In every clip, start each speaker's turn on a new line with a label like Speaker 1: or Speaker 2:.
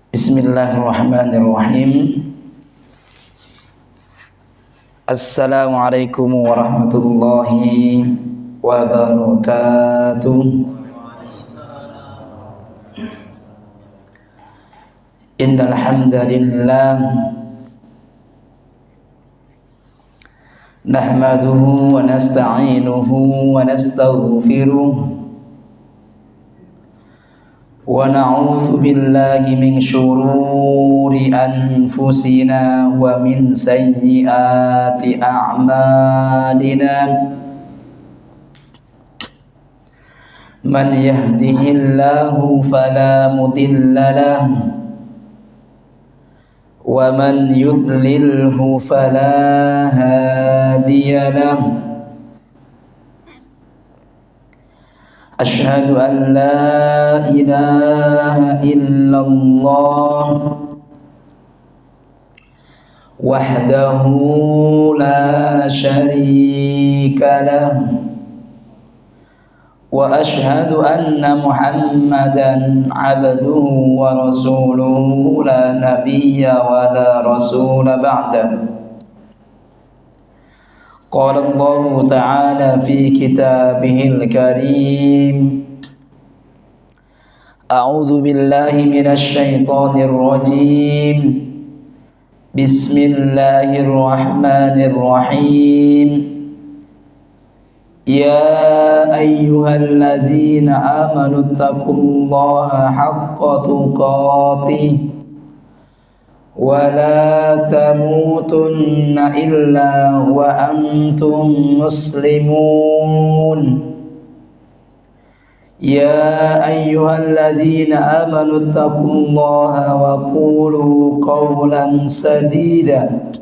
Speaker 1: Bismillahirrahmanirrahim. Assalamualaikum warahmatullahi wabarakatuh. Innal hamdalillah nahmaduhu wa nasta'inuhu wa nastaghfiruh wa na'udzu billahi min syururi anfusina wa min sayyiati a'malina. Man yahdihillahu fala mudilla lahu wa man yudlilhu fala hadiya lahu. Asyhadu an la ilaha illallah wahdahu la syarika lahu wa asyhadu anna Muhammadan abduhu wa rasuluhu la nabiyya wa la rasula ba'dahu. Qala Allah Ta'ala fi kitabihil karim. A'udzu billahi minasy syaithanir rajim. Bismillahirrahmanirrahim. Ya ayyuhalladzina amanu taqullaha haqqa tuqatih wa la tamutunna illa wa antum muslimun. Ya ayyuhalladzina amanu taqullaha wa qulu qawlan sadida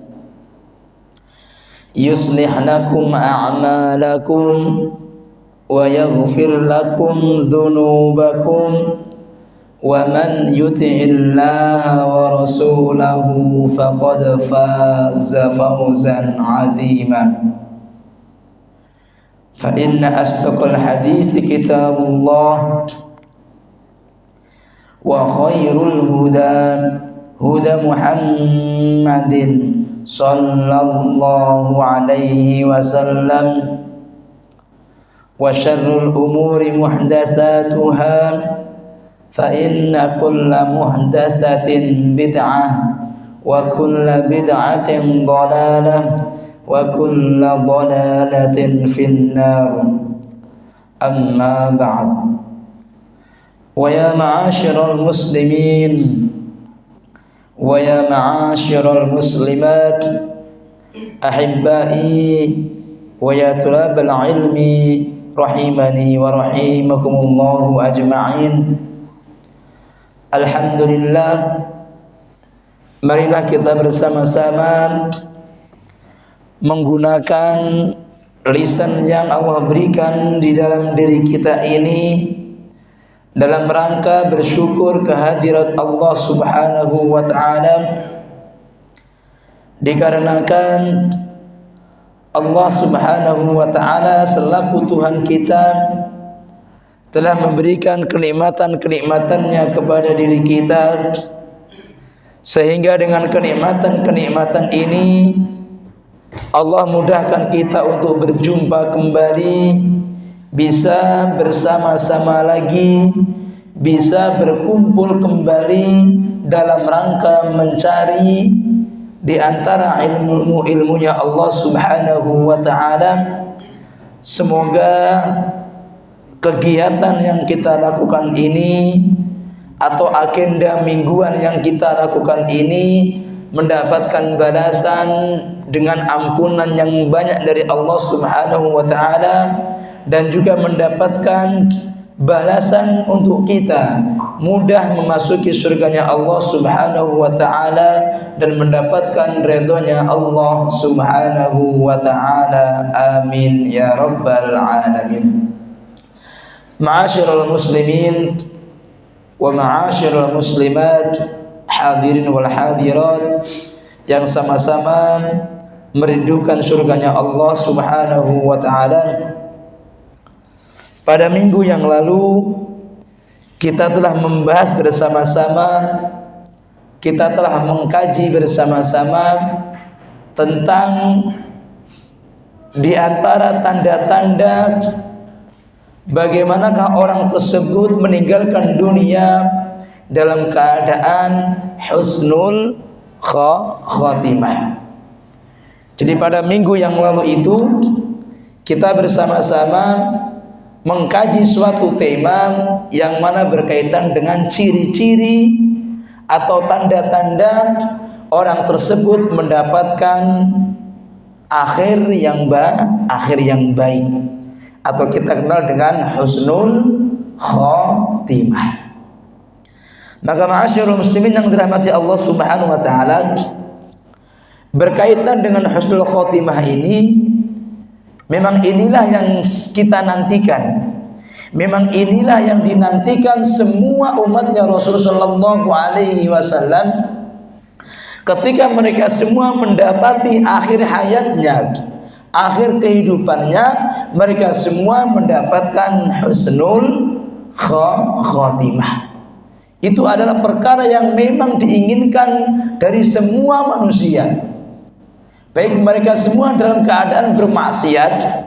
Speaker 1: yuslih lakum a'malakum wa yaghfir lakum dhunubakum wa man yuti'illaha wa rasulahu faqad faza fawzan 'azima. Fa inna asdaqal haditsi kitabullah wa khairul huda huda Muhammadin sallallahu alaihi wasallam wa syarrul umuri muhdatsatuha fa inna kulla muhdatsatin bid'ah wa kulla bid'atin dhalalah wa kulla dhalalatin finnar. Amma ba'd. Wa ya ma'asyiral muslimin wa ya ma'asyiral muslimat ahibbai wa ya tulabal ilmi rahimani wa rahimakumullahu ajma'in. Alhamdulillah, marilah kita bersama-sama menggunakan lisan yang Allah berikan di dalam diri kita ini dalam rangka bersyukur kehadirat Allah Subhanahu wa ta'ala, dikarenakan Allah Subhanahu wa ta'ala selaku Tuhan kita telah memberikan kenikmatan-kenikmatannya kepada diri kita, sehingga dengan kenikmatan-kenikmatan ini Allah mudahkan kita untuk berjumpa kembali, bisa bersama-sama lagi, bisa berkumpul kembali dalam rangka mencari di antara ilmu-ilmunya Allah Subhanahu wa ta'ala. Semoga kegiatan yang kita lakukan ini atau agenda mingguan yang kita lakukan ini mendapatkan balasan dengan ampunan yang banyak dari Allah Subhanahu wa ta'ala, dan juga mendapatkan balasan untuk kita mudah memasuki surganya Allah Subhanahu wa ta'ala dan mendapatkan ridhonya Allah Subhanahu wa ta'ala. Amin ya rabbal alamin. Ma'asyiral muslimin wa ma'asyiral muslimat, hadirin wal hadirat yang sama-sama merindukan surganya Allah Subhanahu wa ta'ala. Pada minggu yang lalu kita telah membahas bersama-sama, kita telah mengkaji bersama-sama tentang di antara tanda-tanda bagaimanakah orang tersebut meninggalkan dunia dalam keadaan husnul khatimah. Jadi pada minggu yang lalu itu kita bersama-sama mengkaji suatu tema yang mana berkaitan dengan ciri-ciri atau tanda-tanda orang tersebut mendapatkan akhir yang baik atau kita kenal dengan husnul khatimah. Maka ma'asyiral muslimin yang dirahmati Allah Subhanahu wa taala, berkaitan dengan husnul khatimah ini, memang inilah yang kita nantikan. Memang inilah yang dinantikan semua umatnya Rasulullah SAW ketika mereka semua mendapati akhir hayatnya, akhir kehidupannya, mereka semua mendapatkan husnul khatimah. Itu adalah perkara yang memang diinginkan dari semua manusia, baik mereka semua dalam keadaan bermaksiat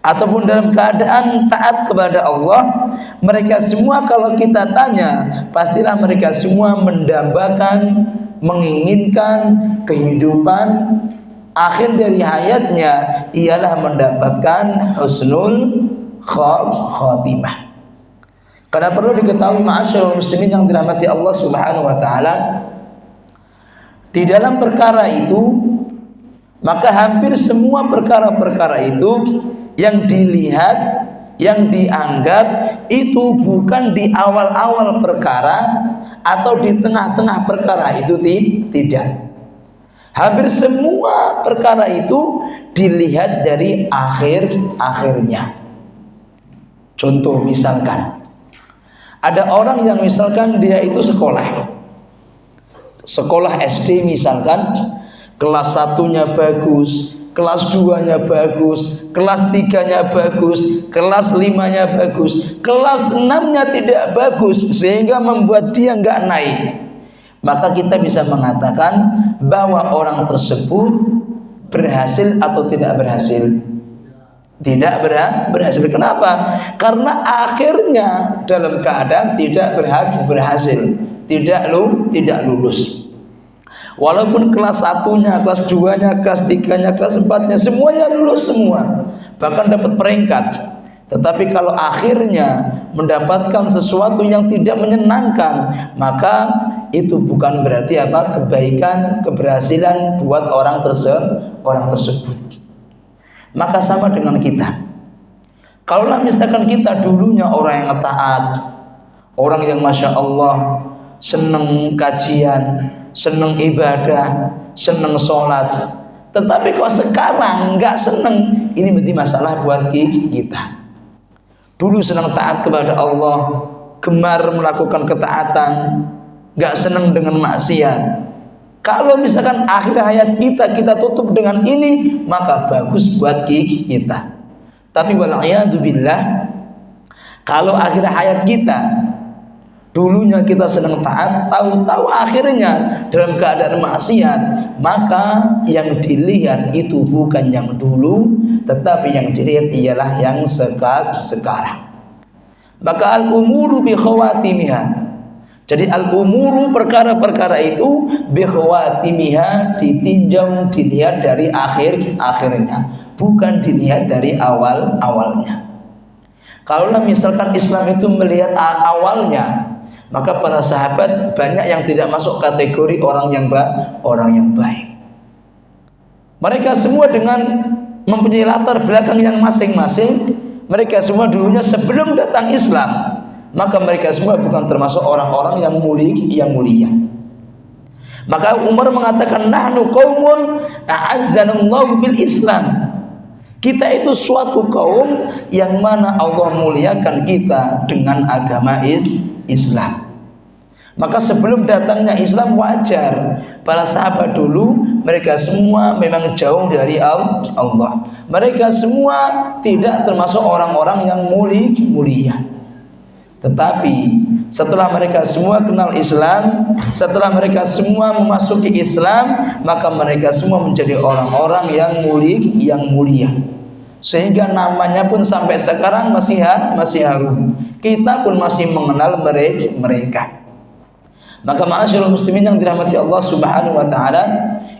Speaker 1: ataupun dalam keadaan taat kepada Allah. Mereka semua kalau kita tanya, pastilah mereka semua mendambakan, menginginkan kehidupan akhir dari hayatnya ialah mendapatkan husnul khatimah. Karena perlu diketahui ma'asyiral muslimin yang dirahmati Allah Subhanahu wa taala, di dalam perkara itu, maka hampir semua perkara-perkara itu yang dilihat, yang dianggap itu bukan di awal-awal perkara atau di tengah-tengah perkara, itu tidak. Hampir semua perkara itu dilihat dari akhir-akhirnya. Contoh misalkan, ada orang yang misalkan dia itu sekolah SD misalkan, kelas 1-nya bagus, kelas 2-nya bagus, kelas 3-nya bagus, kelas 5-nya bagus, kelas 6-nya tidak bagus, sehingga membuat dia nggak naik. Maka kita bisa mengatakan bahwa orang tersebut berhasil atau tidak berhasil? Tidak berhasil. Kenapa? Karena akhirnya dalam keadaan tidak berhasil, tidak lulus. Walaupun kelas 1-nya, kelas 2-nya, kelas 3-nya, kelas 4-nya semuanya lulus semua, bahkan dapat peringkat. Tetapi kalau akhirnya mendapatkan sesuatu yang tidak menyenangkan, maka itu bukan berarti kebaikan, keberhasilan buat orang tersebut. Maka sama dengan kita. Kalaulah misalkan kita dulunya orang yang taat, orang yang masya Allah senang kajian, senang ibadah, senang sholat, tetapi kok sekarang nggak senang, ini berarti masalah buat kita. Dulu senang taat kepada Allah, gemar melakukan ketaatan, nggak senang dengan maksiat. Kalau misalkan akhir hayat kita tutup dengan ini, maka bagus buat kita. Tapi wal'iyadzubillah, kalau akhir hayat kita dulunya kita senang taat, tahu-tahu akhirnya dalam keadaan maksiat, maka yang dilihat itu bukan yang dulu, tetapi yang dilihat ialah yang sekarang. Maka al-umuru bi khawatimiha. Jadi al-umuru, perkara-perkara itu bi khawatimiha, ditinjau, dilihat dari akhirnya, bukan dilihat dari awalnya. Kalau misalkan Islam itu melihat awalnya, maka para sahabat banyak yang tidak masuk kategori orang yang baik. Mereka semua dengan mempunyai latar belakang yang masing-masing. Mereka semua dulunya sebelum datang Islam, maka mereka semua bukan termasuk orang-orang yang mulia. Maka Umar mengatakan, nahnu qaumun a'azzanallahu bil Islam. Kita itu suatu kaum yang mana Allah muliakan kita dengan agama Islam. Maka sebelum datangnya Islam wajar para sahabat dulu mereka semua memang jauh dari Allah. Mereka semua tidak termasuk orang-orang yang mulia. Tetapi setelah mereka semua kenal Islam, setelah mereka semua memasuki Islam, maka mereka semua menjadi orang-orang yang mulia. Sehingga namanya pun sampai sekarang masih harum. Kita pun masih mengenal mereka. Maka ma'asyiral muslimin yang dirahmati Allah Subhanahu wa taala,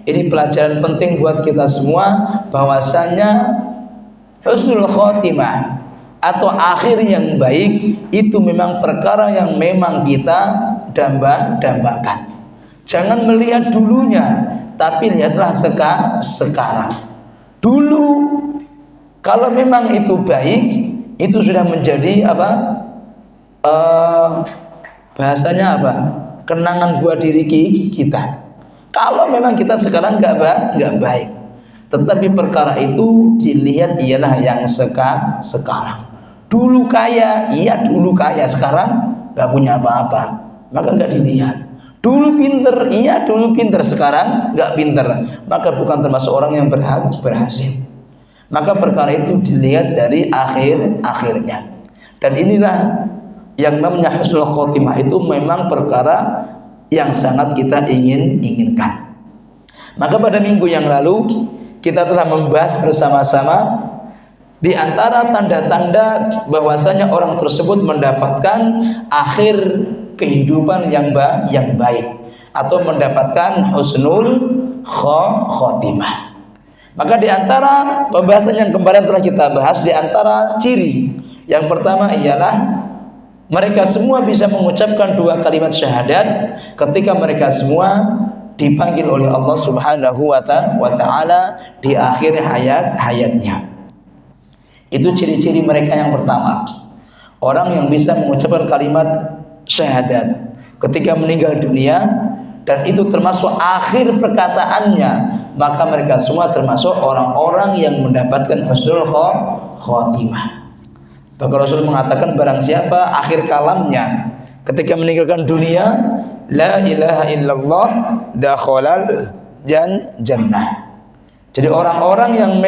Speaker 1: ini pelajaran penting buat kita semua bahwasanya husnul khotimah atau akhir yang baik itu memang perkara yang memang kita dambakan. Jangan melihat dulunya, tapi lihatlah sekarang. Dulu kalau memang itu baik, itu sudah menjadi bahasanya kenangan buat diri kita. Kalau memang kita sekarang nggak baik, tetapi perkara itu dilihat ialah yang sekarang. Dulu kaya, iya dulu kaya, sekarang nggak punya apa-apa, maka nggak dilihat. Dulu pinter, iya dulu pinter, sekarang nggak pinter, maka bukan termasuk orang yang berhasil. Maka perkara itu dilihat dari akhirnya. Dan inilah yang namanya husnul khotimah, itu memang perkara yang sangat kita inginkan. Maka pada minggu yang lalu kita telah membahas bersama-sama di antara tanda-tanda bahwasanya orang tersebut mendapatkan akhir kehidupan yang baik atau mendapatkan husnul khotimah. Maka di antara pembahasan yang kemarin telah kita bahas, di antara ciri yang pertama ialah mereka semua bisa mengucapkan 2 kalimat syahadat ketika mereka semua dipanggil oleh Allah Subhanahu wa ta'ala di akhir hayatnya. Itu ciri-ciri mereka yang pertama. Orang yang bisa mengucapkan kalimat syahadat ketika meninggal dunia, dan itu termasuk akhir perkataannya, maka mereka semua termasuk orang-orang yang mendapatkan husnul khotimah. Bahkan Rasul mengatakan barang siapa akhir kalamnya ketika meninggalkan dunia la ilaha illallah dakhalal jannah. Jadi orang-orang yang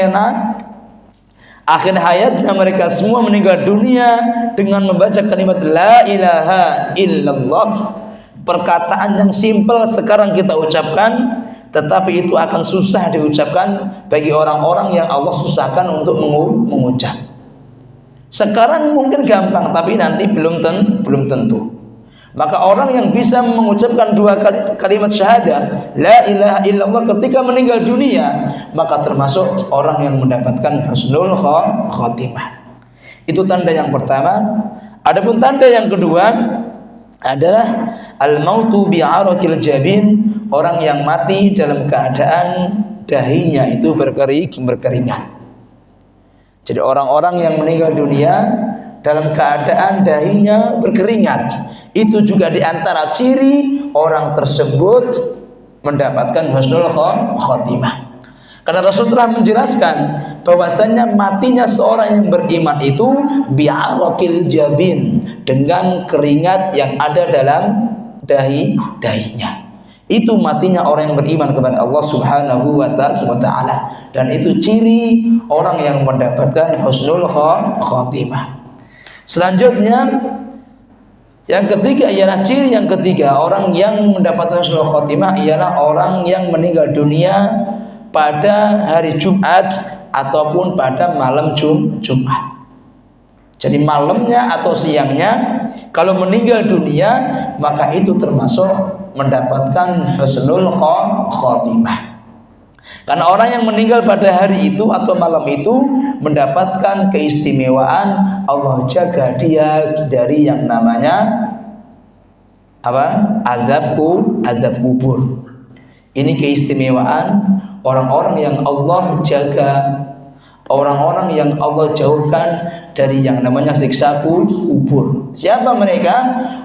Speaker 1: akhir hayatnya mereka semua meninggal dunia dengan membaca kalimat la ilaha illallah, perkataan yang simpel sekarang kita ucapkan, tetapi itu akan susah diucapkan bagi orang-orang yang Allah susahkan untuk mengucap. Sekarang mungkin gampang, tapi nanti belum tentu. Maka orang yang bisa mengucapkan 2 kalimat syahadah la ilaha illallah ketika meninggal dunia, maka termasuk orang yang mendapatkan husnul khotimah. Itu tanda yang pertama. Adapun tanda yang kedua adalah al-mautu bi'arakil jabin, orang yang mati dalam keadaan dahinya itu berkeringat. Jadi orang-orang yang meninggal dunia dalam keadaan dahinya berkeringat, itu juga diantara ciri orang tersebut mendapatkan husnul khotimah. Karena Rasul telah menjelaskan bahwasanya matinya seorang yang beriman itu bi'arakil jabin, dengan keringat yang ada dalam dahinya. Itu matinya orang yang beriman kepada Allah Subhanahu wa ta'ala, dan itu ciri orang yang mendapatkan husnul khotimah. Selanjutnya yang ketiga ialah ciri yang ketiga orang yang mendapatkan husnul khotimah ialah orang yang meninggal dunia pada hari Jumat ataupun pada malam Jumat. Jadi malamnya atau siangnya kalau meninggal dunia, maka itu termasuk mendapatkan husnul khotimah. Karena orang yang meninggal pada hari itu atau malam itu mendapatkan keistimewaan, Allah jaga dia dari yang namanya azab kubur. Ini keistimewaan orang-orang yang Allah jaga, orang-orang yang Allah jauhkan dari yang namanya siksa kubur. Siapa mereka?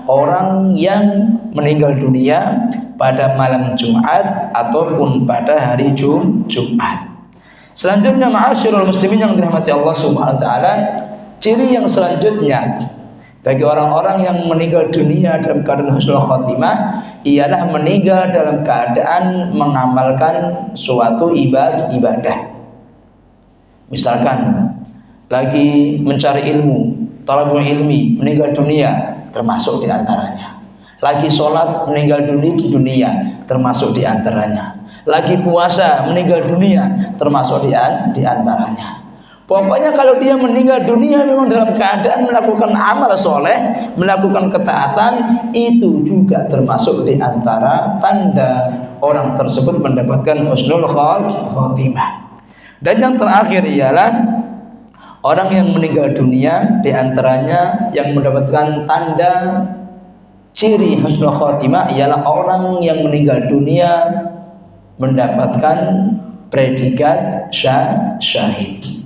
Speaker 1: Orang yang meninggal dunia pada malam Jumat ataupun pada hari Jumat. Selanjutnya ma'asyiral muslimin yang dirahmati Allah Subhanahu wa taala, ciri yang selanjutnya Bagi orang-orang yang meninggal dunia dalam keadaan husnul khotimah ialah meninggal dalam keadaan mengamalkan suatu ibadah. Misalkan lagi mencari ilmu, talabul ilmi, meninggal dunia, termasuk di antaranya. Lagi sholat, meninggal dunia, termasuk di antaranya. Lagi puasa, meninggal dunia, termasuk di antaranya. Pokoknya kalau dia meninggal dunia memang dalam keadaan melakukan amal soleh, melakukan ketaatan, itu juga termasuk di antara tanda orang tersebut mendapatkan husnul khotimah. Dan yang terakhir ialah orang yang meninggal dunia, di antaranya yang mendapatkan tanda ciri husnul khotimah ialah orang yang meninggal dunia mendapatkan predikat syahid.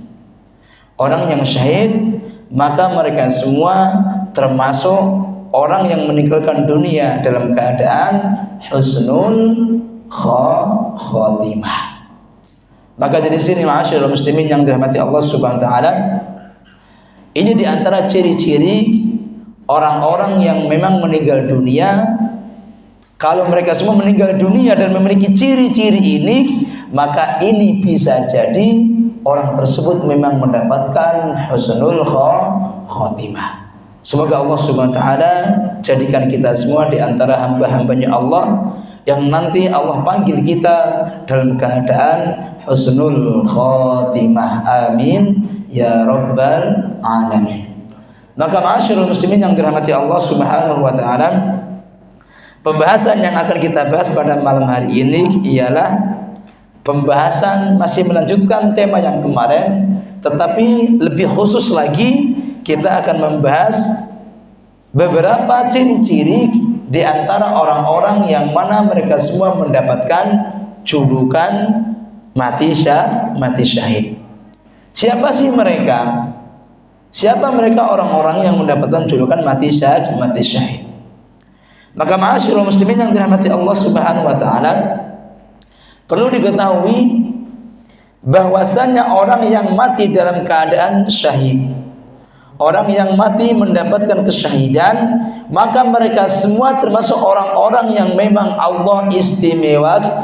Speaker 1: Orang yang syahid, maka mereka semua termasuk orang yang meninggalkan dunia dalam keadaan husnul khotimah. Maka dari sini ma'asyiral muslimin yang dirahmati Allah Subhanahu wa taala, ini di antara ciri-ciri orang-orang yang memang meninggal dunia. Kalau mereka semua meninggal dunia dan memiliki ciri-ciri ini, maka ini bisa jadi orang tersebut memang mendapatkan husnul khotimah. Semoga Allah Subhanahu wa taala jadikan kita semua di antara hamba-hambanya Allah yang nanti Allah panggil kita dalam keadaan husnul khotimah. Amin ya rabbal alamin. Maka ma'asyiral muslimin yang dirahmati Allah Subhanahu wa taala, pembahasan yang akan kita bahas pada malam hari ini ialah pembahasan masih melanjutkan tema yang kemarin, tetapi lebih khusus lagi kita akan membahas beberapa ciri-ciri di antara orang-orang yang mana mereka semua mendapatkan julukan mati syahid. Siapa sih mereka? Siapa mereka orang-orang yang mendapatkan julukan mati syahid? Maka ma'asyiral muslimin yang dirahmati Allah Subhanahu wa taala, perlu diketahui bahwasanya orang yang mati dalam keadaan syahid, orang yang mati mendapatkan kesyahidan, maka mereka semua termasuk orang-orang yang memang Allah istimewakan.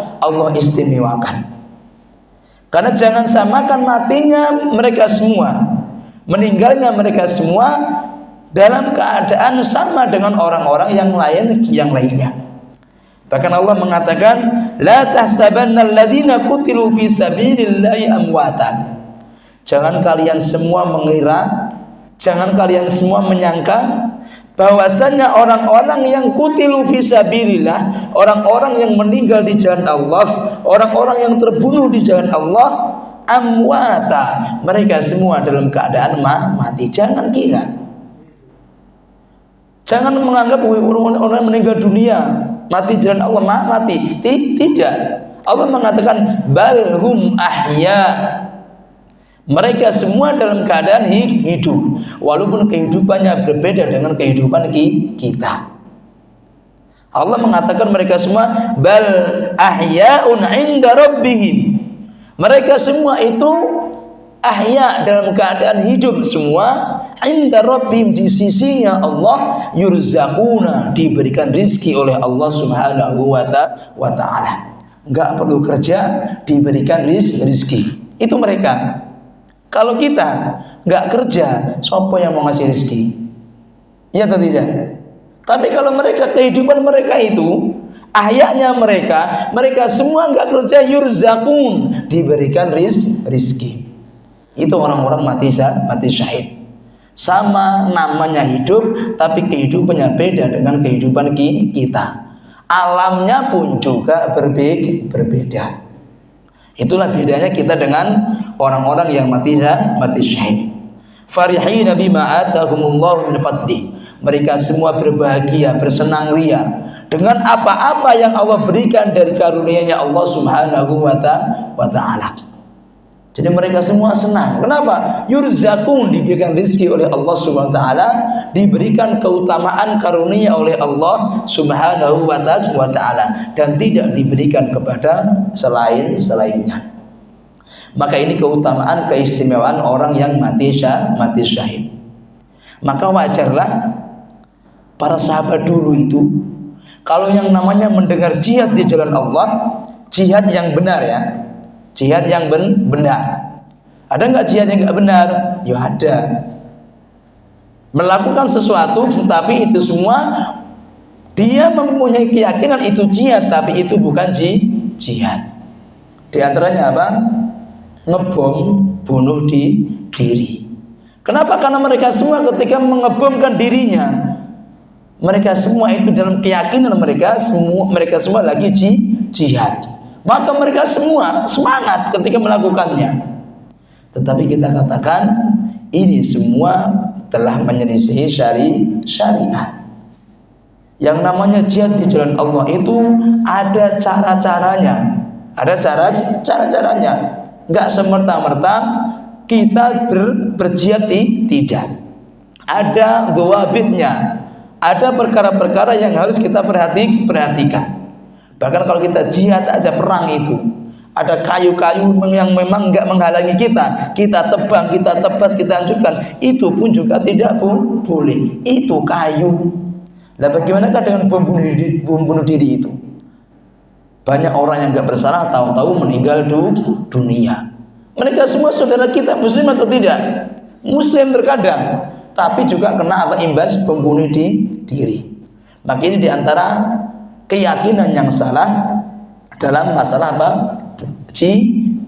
Speaker 1: Karena jangan samakan matinya mereka semua, meninggalnya mereka semua dalam keadaan sama dengan orang-orang yang lainnya. Bahkan Allah mengatakan, la tahsabanna alladziina qutilu fi sabilillahi amwatan. Jangan kalian semua mengira, jangan kalian semua menyangka bahwasanya orang-orang yang qutilu fi sabilillah, orang-orang yang meninggal di jalan Allah, orang-orang yang terbunuh di jalan Allah, amwata, mereka semua dalam keadaan mati. Jangan kira, jangan menganggap orang meninggal dunia mati jalan Allah mati. Tidak. Allah mengatakan balhum ahya. Mereka semua dalam keadaan hidup, walaupun kehidupannya berbeda dengan kehidupan kita. Allah mengatakan mereka semua bal ahyaun 'inda rabbihim. Mereka semua itu ahya, dalam keadaan hidup semua, 'inda rabbihim, di sisinya Allah, yurzaquna, diberikan rizki oleh Allah Subhanahu wa taala. Enggak perlu kerja, diberikan rizki. Itu mereka. Kalau kita enggak kerja, siapa yang mau ngasih rizki? Ya atau tidak? Tapi kalau mereka, kehidupan mereka itu, ahyanya mereka semua enggak kerja, yurzaqun, diberikan rizki. Itu orang-orang mati syahid. Sama namanya hidup, tapi kehidupannya beda dengan kehidupan kita. Alamnya pun juga berbeda. Itulah bedanya kita dengan orang-orang yang mati syahid. Farihina bima atahumullahu min fadlih. Mereka semua berbahagia, bersenang ria dengan apa-apa yang Allah berikan dari karunia-Nya Allah Subhanahu wa taala. Jadi mereka semua senang. Kenapa? Yurzaqun, diberikan rezeki oleh Allah Subhanahu wa taala, diberikan keutamaan karunia oleh Allah Subhanahu wa taala, dan tidak diberikan kepada selainnya. Maka ini keutamaan, keistimewaan orang yang mati syahid. Maka wajarlah para sahabat dulu itu, kalau yang namanya mendengar jihad di jalan Allah, jihad yang benar ya, jihad yang benar. Ada nggak jihad yang nggak benar? Ya ada. Melakukan sesuatu, tapi itu semua dia mempunyai keyakinan itu jihad, tapi itu bukan jihad. Di antaranya apa? Ngebom, bunuh diri. Kenapa? Karena mereka semua ketika mengebomkan dirinya, mereka semua itu dalam keyakinan mereka semua lagi jihad. Maka mereka semua semangat ketika melakukannya. Tetapi kita katakan ini semua telah menyelisihi syariat. Yang namanya jihad di jalan Allah itu ada cara-caranya. Ada cara-caranya. Enggak semerta-merta kita berjihad tidak. Ada dhawabitnya. Ada perkara-perkara yang harus kita perhatikan. Bahkan kalau kita jihad aja, perang itu ada kayu-kayu yang memang enggak menghalangi kita tebang, kita tebas, kita hancurkan, itu pun juga tidak boleh. Itu kayu. Lah bagaimanakah dengan bom bunuh diri itu? Banyak orang yang enggak bersalah tahu-tahu meninggal dunia. Mereka semua saudara kita, muslim atau tidak? Muslim terkadang, tapi juga kena imbas bom bunuh diri. Maka ini diantara keyakinan yang salah dalam masalah apa?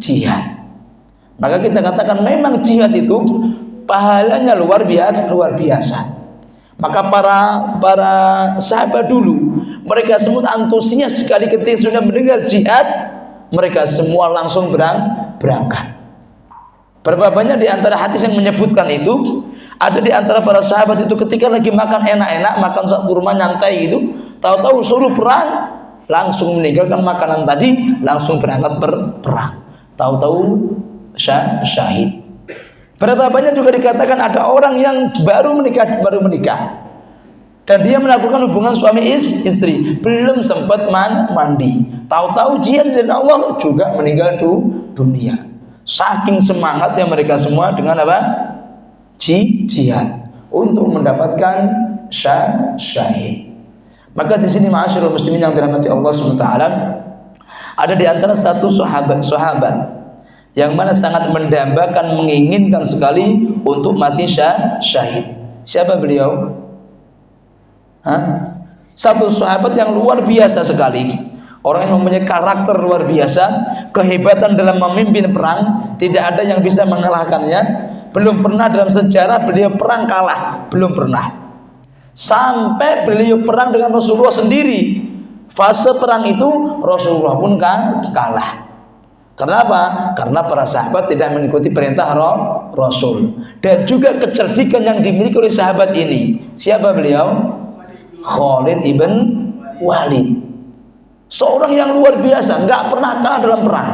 Speaker 1: Jihad. Maka kita katakan memang jihad itu pahalanya luar biasa. Maka para sahabat dulu, mereka semua antusias sekali ketika sudah mendengar jihad, mereka semua langsung berangkat. Berapa banyak di antara hadis yang menyebutkan itu? Ada di antara para sahabat itu ketika lagi makan enak-enak, makan kurma nyantai gitu, tahu-tahu suruh perang, langsung meninggalkan makanan tadi, langsung berangkat berperang. Tahu-tahu syahid. Berapa banyak juga dikatakan ada orang yang baru menikah dan dia melakukan hubungan suami istri, belum sempat mandi, tahu-tahu jihad di jalan Allah juga meninggal dunia. Saking semangatnya mereka semua dengan apa? Jihad untuk mendapatkan syahid. Maka di sini ma'asyiral muslimin yang dirahmati Allah SWT, ada di antara satu sahabat yang mana sangat mendambakan, menginginkan sekali untuk mati syahid. Siapa beliau? Satu sahabat yang luar biasa sekali, orang yang mempunyai karakter luar biasa, kehebatan dalam memimpin perang, tidak ada yang bisa mengalahkannya. Belum pernah dalam sejarah beliau perang kalah, belum pernah. Sampai beliau perang dengan Rasulullah sendiri, fase perang itu Rasulullah pun kalah. Kenapa? Karena para sahabat tidak mengikuti perintah Rasul. Dan juga kecerdikan yang dimiliki oleh sahabat ini. Siapa beliau? Khalid ibn Walid. Seorang yang luar biasa, nggak pernah kalah dalam perang.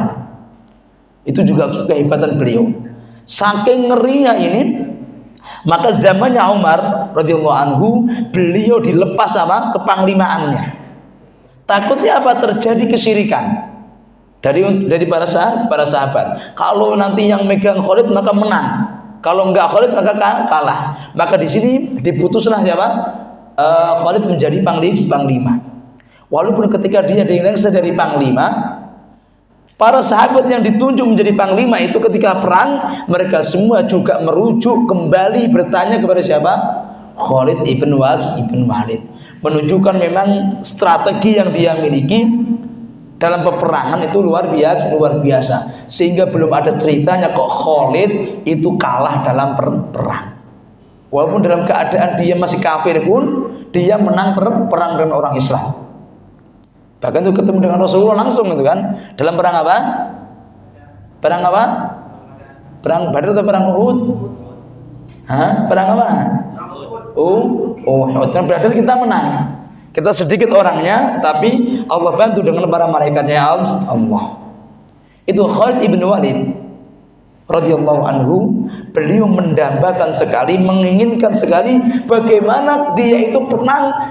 Speaker 1: Itu juga kehebatan beliau. Saking ngerinya ini, maka zamannya Umar radhiyallahu anhu, beliau dilepas sama kepanglimaannya. Takutnya apa? Terjadi kesyirikan dari para sahabat. Kalau nanti yang megang Khalid maka menang, kalau enggak Khalid maka kalah. Maka di sini diputuslah siapa? Khalid menjadi panglima. Walaupun ketika dia diangkat dari panglima, para sahabat yang ditunjuk menjadi panglima itu ketika perang, mereka semua juga merujuk kembali bertanya kepada siapa? Khalid ibn Walid. Menunjukkan memang strategi yang dia miliki dalam peperangan itu luar biasa. Sehingga belum ada ceritanya kok Khalid itu kalah dalam perang. Walaupun dalam keadaan dia masih kafir pun, dia menang perang dengan orang Islam. Bahkan itu ketemu dengan Rasulullah langsung itu kan. Dalam perang apa? Perang apa? Perang Badar atau perang Uhud? Perang apa? Uhud. Dan Badar kita menang. Kita sedikit orangnya, tapi Allah bantu dengan para malaikatnya Allah. Itu Khalid ibn Walid radhiyallahu anhu, beliau mendambakan sekali, menginginkan sekali bagaimana dia itu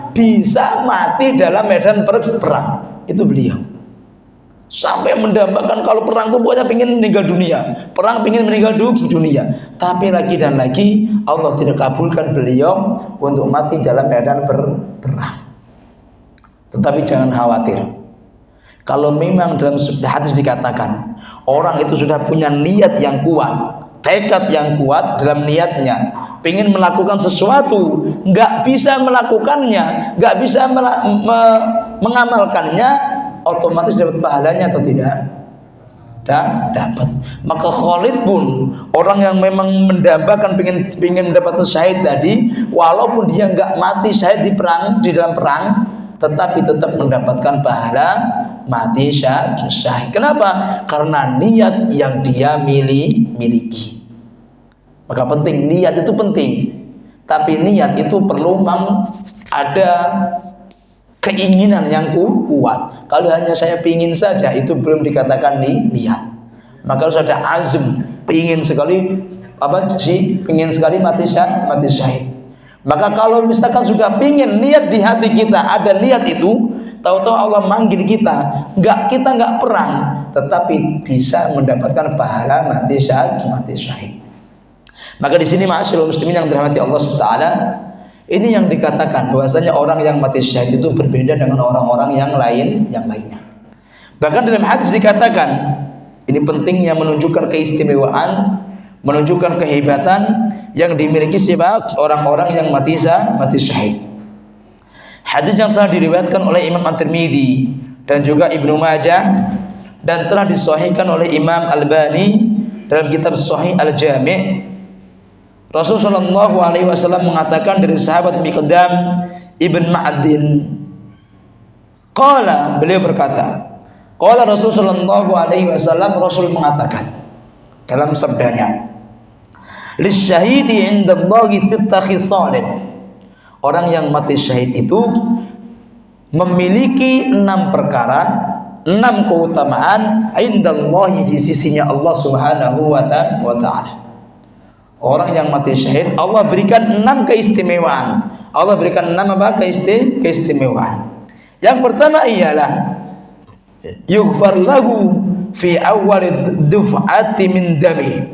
Speaker 1: bisa mati dalam medan perang. Itu beliau. sampai mendambakan kalau perang itu pokoknya pengen meninggal dunia, perang pengen meninggal dunia. Tapi lagi dan lagi Allah tidak kabulkan beliau untuk mati dalam keadaan berperang. Tetapi jangan khawatir, kalau memang dalam hadis dikatakan orang itu sudah punya niat yang kuat, tekad yang kuat dalam niatnya, pengen melakukan sesuatu, nggak bisa melakukannya, nggak bisa mengamalkannya, otomatis dapat pahalanya atau tidak? Dapat. Maka Khalid pun orang yang memang mendambakan pengen mendapatkan syahid tadi, walaupun dia nggak mati syahid di dalam perang, tetapi tetap mendapatkan pahala mati syahid. Kenapa? Karena niat yang dia miliki. Maka penting, niat itu penting. Tapi niat itu perlu ada keinginan yang kuat. Kalau hanya saya pingin saja, itu belum dikatakan niat. Maka harus ada azm, pingin sekali mati syahid. Maka kalau misalkan sudah pingin, niat di hati kita ada niat itu, tahu-tahu Allah manggil kita nggak perang, tetapi bisa mendapatkan pahala mati syahid. Maka di sini ma'asyiral muslimin yang dirahmati Allah Subhanahu wa taala, ini yang dikatakan bahwasanya orang yang mati syahid itu berbeda dengan orang-orang yang lainnya. Bahkan dalam hadis dikatakan, ini pentingnya menunjukkan keistimewaan, menunjukkan kehebatan yang dimiliki siapa? Orang-orang yang mati syahid. Hadis yang telah diriwayatkan oleh Imam At-Tirmidzi dan juga Ibnu Majah dan telah disahihkan oleh Imam Albani dalam kitab Sahih Al-Jami'. Rasulullah SAW mengatakan dari sahabat Miqdam ibn Ma'din, beliau berkata, qala Rasulullah SAW, Rasul mengatakan dalam sabdanya, lisyahidi indallahi sitta khisalin, orang yang mati syahid itu memiliki 6 perkara, 6 keutamaan indallahi, di sisinya Allah Subhanahu wa ta'ala. Orang yang mati syahid Allah berikan 6 keistimewaan. Allah berikan 6 keistimewaan. Yang pertama ialah yughfar lahu fi awwal duf'ati min dami,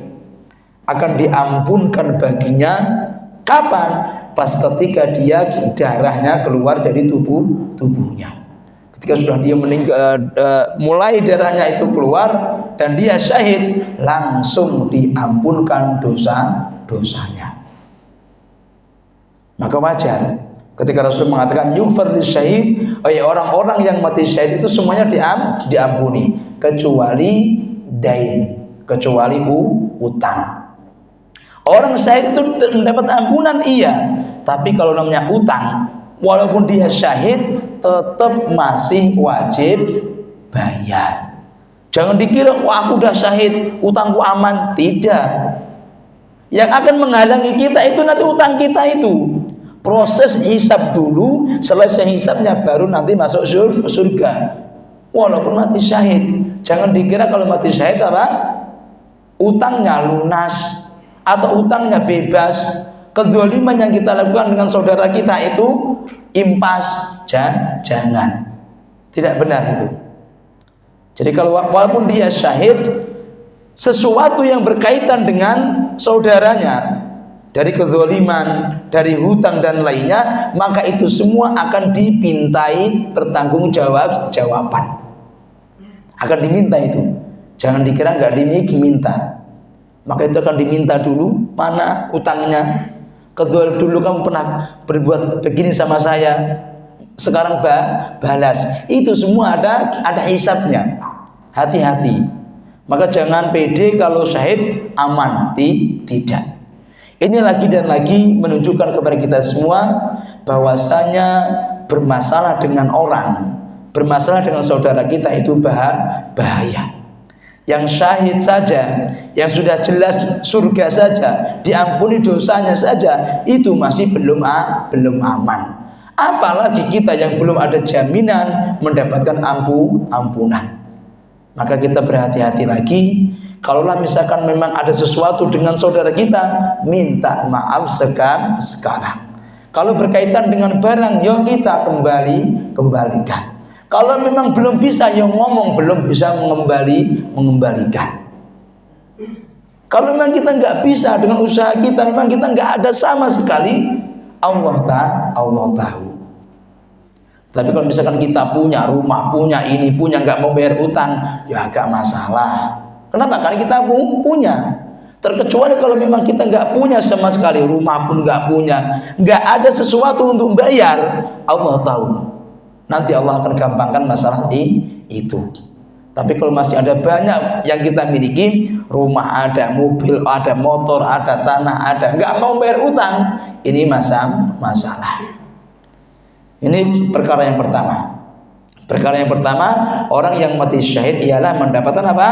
Speaker 1: akan diampunkan baginya kapan? Pas ketika dia darahnya keluar dari tubuhnya. Ketika sudah dia meninggal, mulai darahnya itu keluar dan dia syahid, langsung diampunkan dosa-dosanya. Maka wajar ketika Rasul mengatakan yughfar lisyahid, orang-orang yang mati syahid itu semuanya diampuni kecuali dain, kecuali utang. Orang syahid itu mendapat ampunan, iya, tapi kalau namanya utang, walaupun dia syahid tetap masih wajib bayar. Jangan dikira wah aku udah syahid, utangku aman. Tidak. Yang akan menghalangi kita itu nanti utang kita itu. Proses hisab dulu, selesai hisabnya baru nanti masuk surga. Walaupun mati syahid. Jangan dikira kalau mati syahid utangnya lunas atau utangnya bebas. Kezaliman yang kita lakukan dengan saudara kita itu impas, jangan. Tidak benar itu. Jadi kalau walaupun dia syahid, sesuatu yang berkaitan dengan saudaranya dari kezaliman, dari hutang dan lainnya, maka itu semua akan dipintai pertanggungjawaban. Akan diminta itu. Jangan dikira nggak diminta. Maka itu akan diminta dulu, mana utangnya. Kedua dulu kamu pernah berbuat begini sama saya, sekarang balas. Itu semua ada hisabnya. Hati-hati. Maka jangan pede kalau syahid aman. Tidak. Ini lagi dan lagi menunjukkan kepada kita semua bahwasanya bermasalah dengan orang, bermasalah dengan saudara kita itu bahaya. Yang syahid saja, yang sudah jelas surga saja, diampuni dosanya saja, itu masih belum aman. Apalagi kita yang belum ada jaminan mendapatkan ampunan. Maka kita berhati-hati lagi. Kalaulah misalkan memang ada sesuatu dengan saudara kita, minta maaf sekarang. Kalau berkaitan dengan barang, yuk kita kembalikan. Kalau memang belum bisa, yang ngomong belum bisa mengembalikan. Kalau memang kita nggak bisa dengan usaha kita, memang kita nggak ada sama sekali, Allah tahu. Tapi kalau misalkan kita punya rumah, punya ini, punya nggak mau bayar utang, ya agak masalah. Kenapa? Karena kita punya. Terkecuali kalau memang kita nggak punya sama sekali, rumah pun nggak punya, nggak ada sesuatu untuk bayar, Allah tahu. Nanti Allah akan gampangkan masalah itu. Tapi kalau masih ada banyak yang kita miliki, rumah ada, mobil ada, motor ada, tanah ada, nggak mau bayar utang, ini masalah. Ini perkara yang pertama. Perkara yang pertama, orang yang mati syahid ialah mendapatkan apa?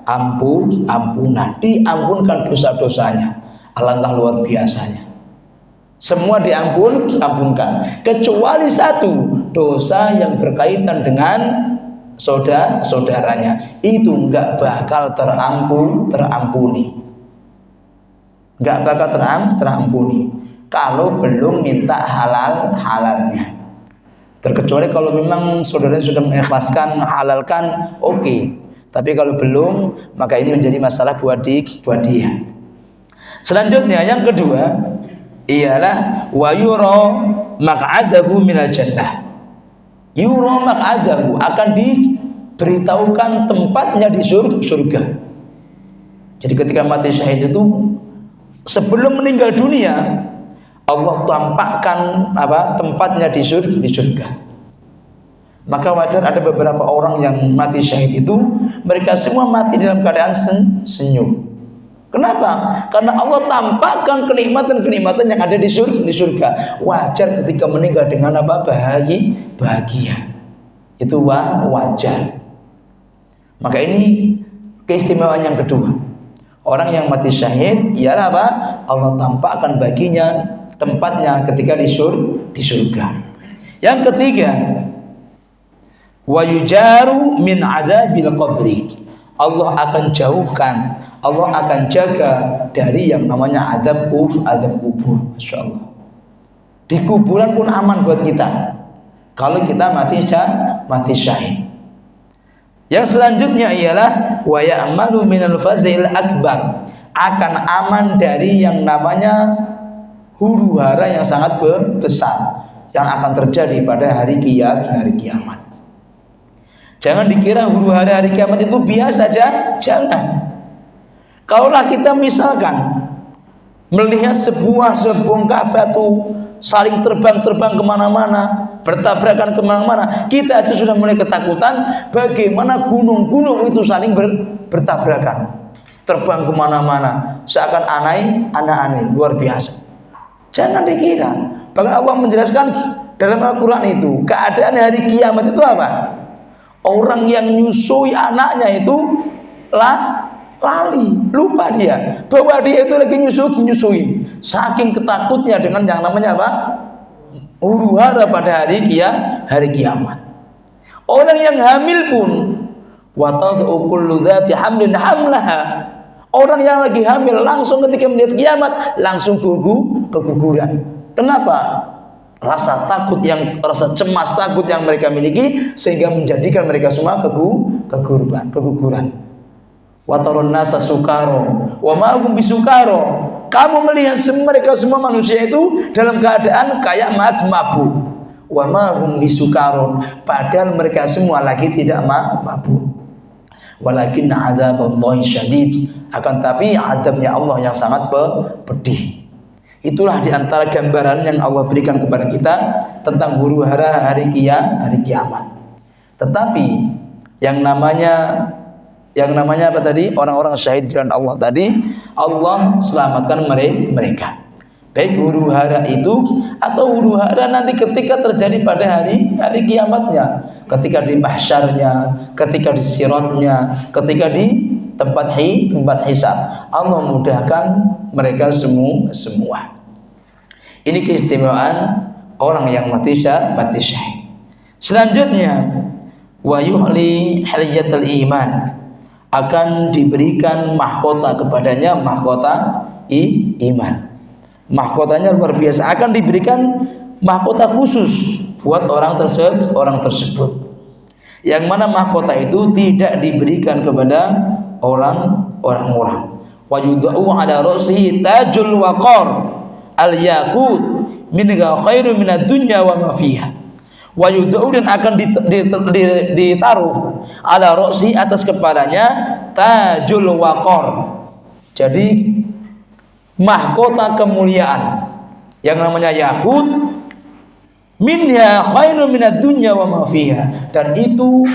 Speaker 1: Ampunan, diampunkan dosa-dosanya. Alangkah luar biasanya. Semua diampunkan, kecuali satu, dosa yang berkaitan dengan saudaranya. Itu enggak bakal terampuni. Enggak bakal terampuni kalau belum minta halalnya. Terkecuali kalau memang saudaranya sudah mengikhlaskan, halalkan, oke. Tapi kalau belum, maka ini menjadi masalah buat dia. Selanjutnya yang kedua ialah wa yura maq'adahu minal jannah. Yura maq'adahu, akan diberitahukan tempatnya di surga. Jadi ketika mati syahid itu, sebelum meninggal dunia, Allah tampakkan tempatnya di surga. Maka wajar ada beberapa orang yang mati syahid itu, mereka semua mati dalam keadaan senyum. Kenapa? Karena Allah tampakkan kenikmatan-kenikmatan yang ada di surga. Wajar ketika meninggal dengan bahagia. Itu wajar. Maka ini keistimewaan yang kedua. Orang yang mati syahid ialah apa? Allah tampakkan baginya tempatnya ketika di surga. Yang ketiga, wa yujaru min adzabil qabri. Allah akan jauhkan, Allah akan jaga dari yang namanya azab kubur. Masyaallah. Di kuburan pun aman buat kita kalau kita mati syahid. Yang selanjutnya ialah wa ya'manu minal fazil akbar. Akan aman dari yang namanya huru-hara yang sangat besar yang akan terjadi pada hari kiamat. Jangan dikira huru-hara hari kiamat itu biasa saja, jangan. Kalaulah kita misalkan melihat sebuah sebongkah batu saling terbang kemana-mana, bertabrakan kemana-mana, kita aja sudah mulai ketakutan. Bagaimana gunung-gunung itu saling bertabrakan, terbang kemana-mana, seakan aneh, luar biasa. Jangan dikira. Bahkan Allah menjelaskan dalam Al-Quran itu, keadaan hari kiamat itu apa? Orang yang nyusui anaknya itu lali, lupa dia bahwa dia itu lagi nyusuin. Saking ketakutnya dengan yang namanya apa? Huru-hara pada hari kiamat. Orang yang hamil pun wa tad'u kullu dzati hamlin hamlaha. Orang yang lagi hamil langsung ketika melihat kiamat langsung keguguran. Kenapa? Rasa cemas takut yang mereka miliki sehingga menjadikan mereka semua keguguran. Wa tarun nasa sukaro wa ma hum bisukaro. Kamu melihat mereka semua manusia itu dalam keadaan kayak mabuk. Wa ma hum bisukaro, padahal mereka semua lagi tidak mabuk. Walakin adzaballahi syadid, akan tapi adabnya Allah yang sangat pedih. Itulah diantara gambaran yang Allah berikan kepada kita tentang huru-hara hari kiamat. Tetapi yang namanya apa tadi? Orang-orang syahid di jalan Allah tadi, Allah selamatkan mereka. Baik huru-hara itu atau huru-hara nanti ketika terjadi pada hari kiamatnya, ketika di mahsyarnya, ketika di siratnya, ketika di tempat hisab. Allah mudahkan mereka semua. Ini keistimewaan orang yang mati syahid. Selanjutnya, wa yuhli haliyatul iman, akan diberikan mahkota kepadanya, mahkota iman. Mahkotanya luar biasa, akan diberikan mahkota khusus buat orang tersebut. Yang mana mahkota itu tidak diberikan kepada orang-orang. Wa yudau ala ra'sihi tajul waqar al-yaqut min khairu minad dunya wa ma fiha. Wa yudau, dan akan ditaruh ala ra'si, atas kepalanya, tajul waqar. Jadi mahkota kemuliaan yang namanya yakut, minha khairu minad dunya wa ma fiha, dan itu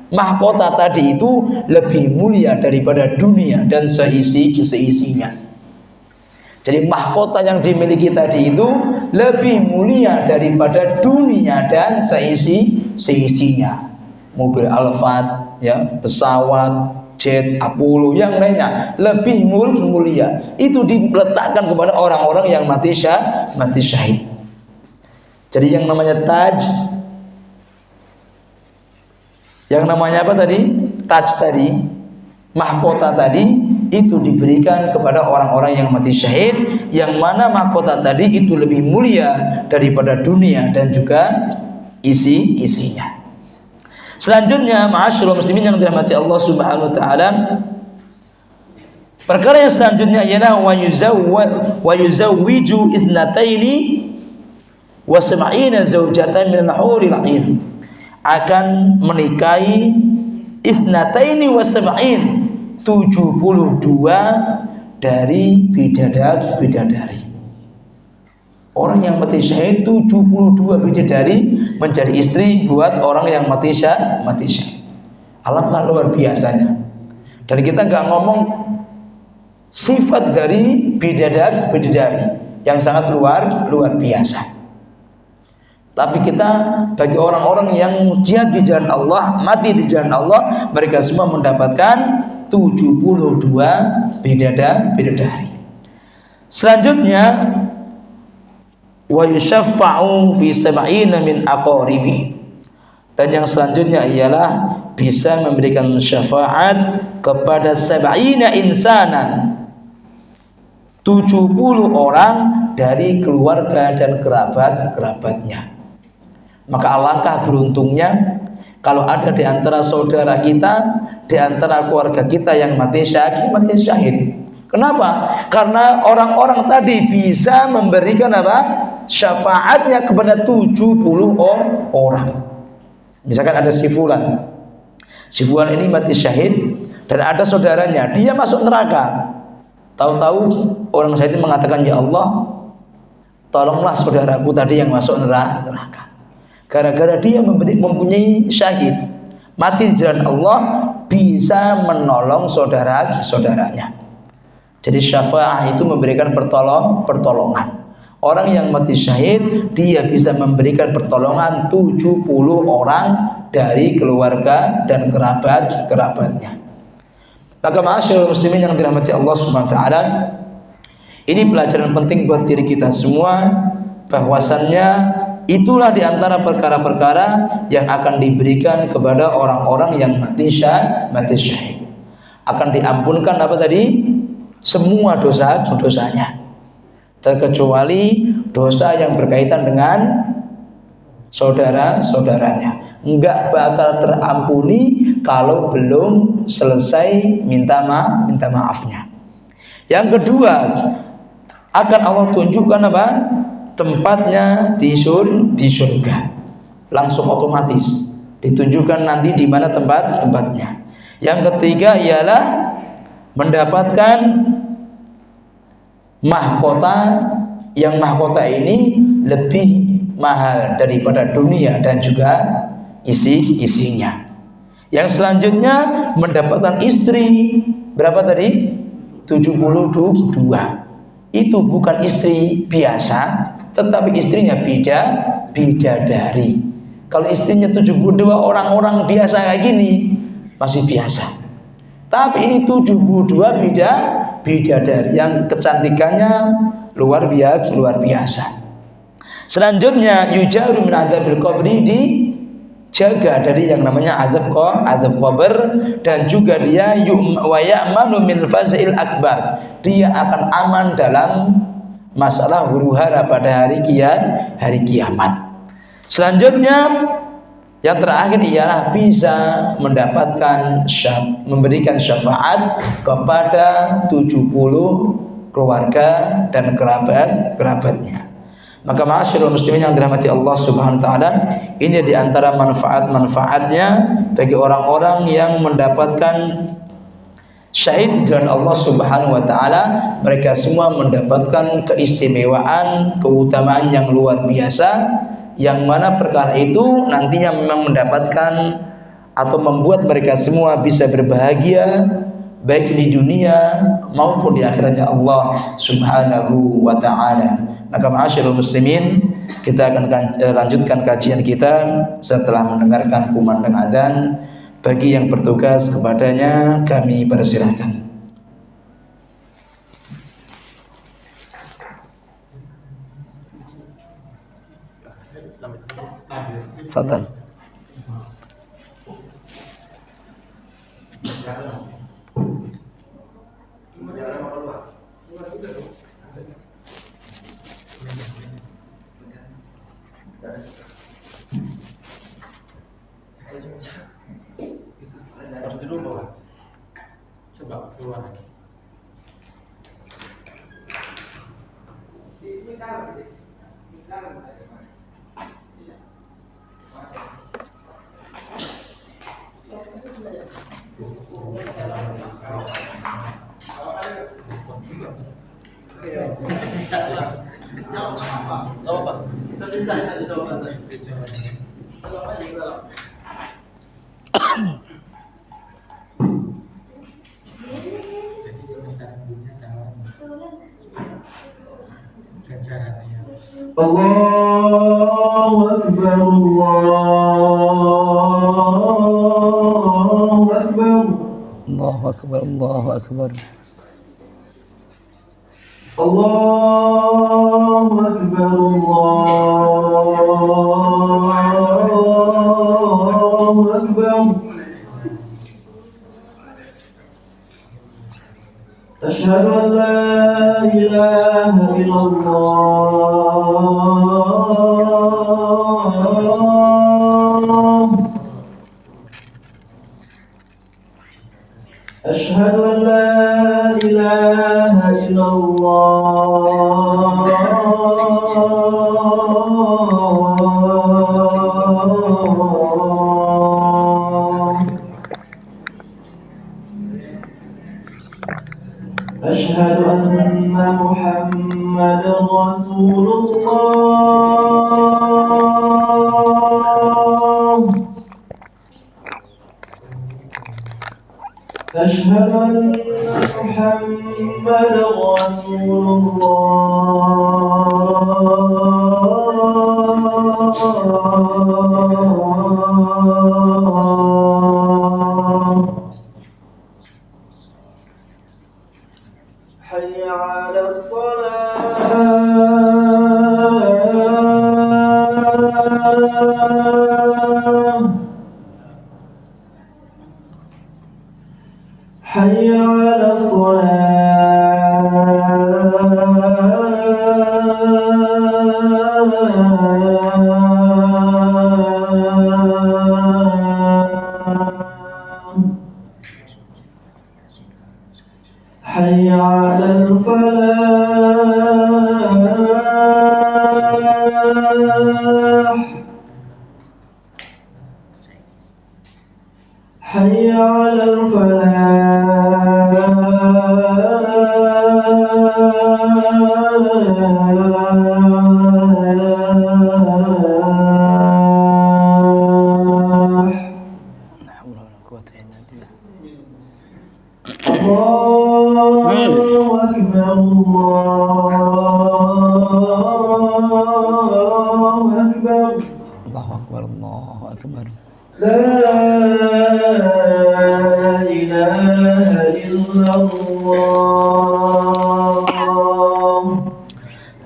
Speaker 1: mahkota tadi itu lebih mulia daripada dunia dan seisinya. Jadi mahkota yang dimiliki tadi itu lebih mulia daripada dunia dan seisinya. Mobil Alphard, ya, pesawat, jet, Apollo, yang lainnya lebih mulia. Itu diletakkan kepada orang-orang yang mati syahid. Jadi yang namanya taj, yang namanya apa tadi? Taj tadi, mahkota tadi, itu diberikan kepada orang-orang yang mati syahid, yang mana mahkota tadi itu lebih mulia daripada dunia dan juga isinya. Selanjutnya, ma'asyiral muslimin yang dirahmati Allah Subhanahu wa taala, perkara yang selanjutnya ialah wa yuzawwiju isnataini wa sab'ina zawjatan min al-huril 'ain, akan menikahi isnataini wa sab'in, 72 dari bidadari. Orang yang mati syahid 72 bidadari menjadi istri buat orang yang mati syahid. Alangkah luar biasanya. Dan kita nggak ngomong sifat dari bidadari yang sangat luar biasa. Tapi kita, bagi orang-orang yang jihad di jalan Allah, mati di jalan Allah, mereka semua mendapatkan 72 bidadari. Selanjutnya, wa yushaffa'u fi sab'ina min aqaribi, dan yang selanjutnya ialah bisa memberikan syafaat kepada sab'ina insanan, 70 orang dari keluarga dan kerabatnya. Maka alangkah beruntungnya kalau ada di antara saudara kita, di antara keluarga kita yang mati syahid. Kenapa? Karena orang-orang tadi bisa memberikan apa? Syafaatnya kepada 70 orang. Misalkan ada si Fulan ini mati syahid, dan ada saudaranya, dia masuk neraka. Tahu-tahu orang syahid mengatakan, ya Allah, tolonglah saudaraku tadi yang masuk neraka. Gara-gara dia mempunyai syahid, mati di jalan Allah, bisa menolong saudaranya. Jadi syafaat itu memberikan pertolongan. Orang yang mati syahid, dia bisa memberikan pertolongan 70 orang dari keluarga dan kerabatnya. Maka ma'asyiral muslimin yang dirahmati Allah Subhanahu wa taala, ini pelajaran penting buat diri kita semua, bahwasannya itulah di antara perkara-perkara yang akan diberikan kepada orang-orang yang mati syahid. Akan diampunkan apa tadi? Semua dosanya, terkecuali dosa yang berkaitan dengan saudara-saudaranya. Enggak bakal terampuni kalau belum selesai minta maafnya. Yang kedua, akan Allah tunjukkan apa? Tempatnya di surga. Langsung otomatis ditunjukkan nanti di mana tempatnya. Yang ketiga ialah mendapatkan mahkota, yang mahkota ini lebih mahal daripada dunia dan juga isinya. Yang selanjutnya mendapatkan istri berapa tadi? 72. Itu bukan istri biasa, tetapi istrinya bidadari. Kalau istrinya 72 orang-orang biasa kayak gini, masih biasa. Tapi ini 72 bidadari yang kecantikannya luar biasa. Selanjutnya yujaru min adzabil qabri, dijaga dari yang namanya azab qabr, dan juga dia wa ya'manu min fazil akbar, dia akan aman dalam masalah huru-hara pada hari kiamat. Selanjutnya Yang terakhir ialah bisa mendapatkan memberikan syafaat kepada 70 keluarga dan kerabatnya. Maka ma'asyiral muslimin yang dirahmati Allah Subhanahu wa taala, ini di antara manfaat-manfaatnya bagi orang-orang yang mendapatkan syahid di jalan Allah Subhanahu wa taala. Mereka semua mendapatkan keistimewaan, keutamaan yang luar biasa, yang mana perkara itu nantinya memang mendapatkan atau membuat mereka semua bisa berbahagia baik di dunia maupun di akhiratnya Allah Subhanahu wa taala. Maka ma'asyiral muslimin, kita akan lanjutkan kajian kita setelah mendengarkan kumandang adzan. Bagi yang bertugas kepadanya kami persilahkan. Fadhal.
Speaker 2: Coba keluar.
Speaker 3: Allahu Akbar, Allahu Akbar,
Speaker 1: Allahu akbar, Allahu akbar.
Speaker 3: Allahu Akbar, Allahu Akbar. Asyhadu an la ilaha illallah. Asyhadu an la ilaha illallah. Asyhadu anna Muhammadar Rasulullah. Asyhadu anna Muhammadar Rasulullah. Hayya 'alas salah. Hayya 'alas salah. حي على الفلاح. حي على الفلاح.
Speaker 1: La haula wala quwwata illa billah.
Speaker 3: Allahu Akbar, Allahu Akbar.
Speaker 1: Allahu akbar, Allahu akbar.
Speaker 3: La ilaha illallah.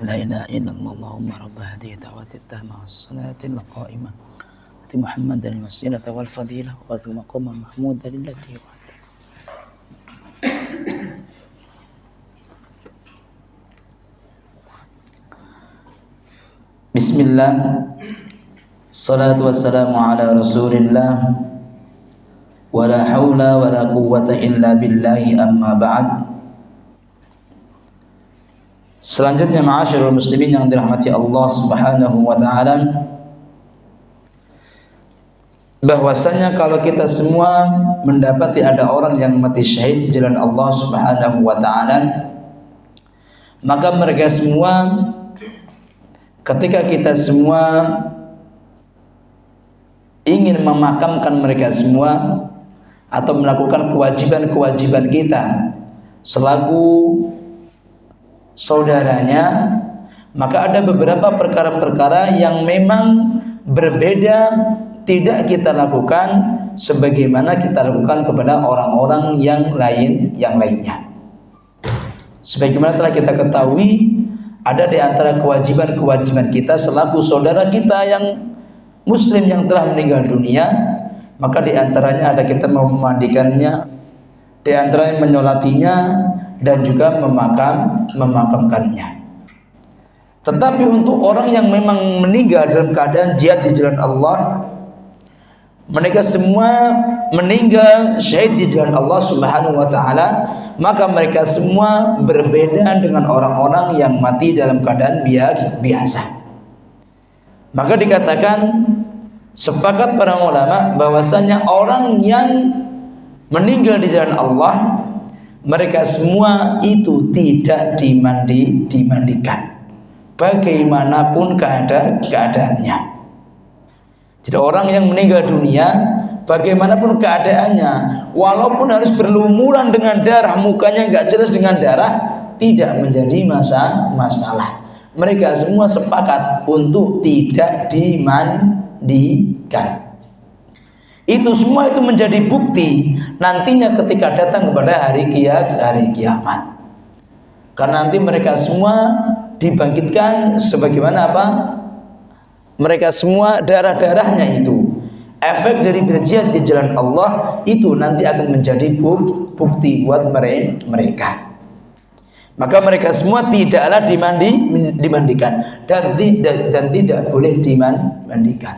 Speaker 1: La ilaha illallah. Allahumma rabb hadhihi da'wati at-tammah was-salati al-qa'imah. Ati Muhammadan al-wasilata wal fadilah wa maqaman mahmudan allati wa'ada. Bismillah. Salatu wassalamu ala Rasulillah wa la haula wa la quwwata illa billahi amma ba'd. Selanjutnya ma'asyiral muslimin yang dirahmati Allah Subhanahu wa taala, bahwasanya kalau kita semua mendapati ada orang yang mati syahid di jalan Allah Subhanahu wa taala, maka mereka semua, ketika kita semua ingin memakamkan mereka semua atau melakukan kewajiban-kewajiban kita selaku saudaranya, maka ada beberapa perkara-perkara yang memang berbeda tidak kita lakukan sebagaimana kita lakukan kepada orang-orang yang lainnya. Sebagaimana telah kita ketahui, ada di antara kewajiban-kewajiban kita selaku saudara kita yang muslim yang telah meninggal dunia, maka di antaranya ada kita memandikannya, di antaranya menyolatinya, dan juga memakamkannya. Tetapi untuk orang yang memang meninggal dalam keadaan jihad di jalan Allah, mereka semua meninggal syahid di jalan Allah Subhanahu wa taala, maka mereka semua berbeda dengan orang-orang yang mati dalam keadaan biasa. Maka dikatakan, sepakat para ulama bahwasanya orang yang meninggal di jalan Allah, mereka semua itu tidak dimandikan bagaimanapun keadaannya. Jadi orang yang meninggal dunia bagaimanapun keadaannya, walaupun harus berlumuran dengan darah, mukanya nggak jelas dengan darah, tidak menjadi masalah. Mereka semua sepakat untuk tidak dimandikan. Itu semua itu menjadi bukti nantinya ketika datang kepada hari kiamat. Karena nanti mereka semua dibangkitkan sebagaimana apa? Mereka semua darah-darahnya itu, efek dari berjihad di jalan Allah itu nanti akan menjadi bukti buat mereka. Maka mereka semua tidaklah dimandikan dan tidak boleh dimandikan.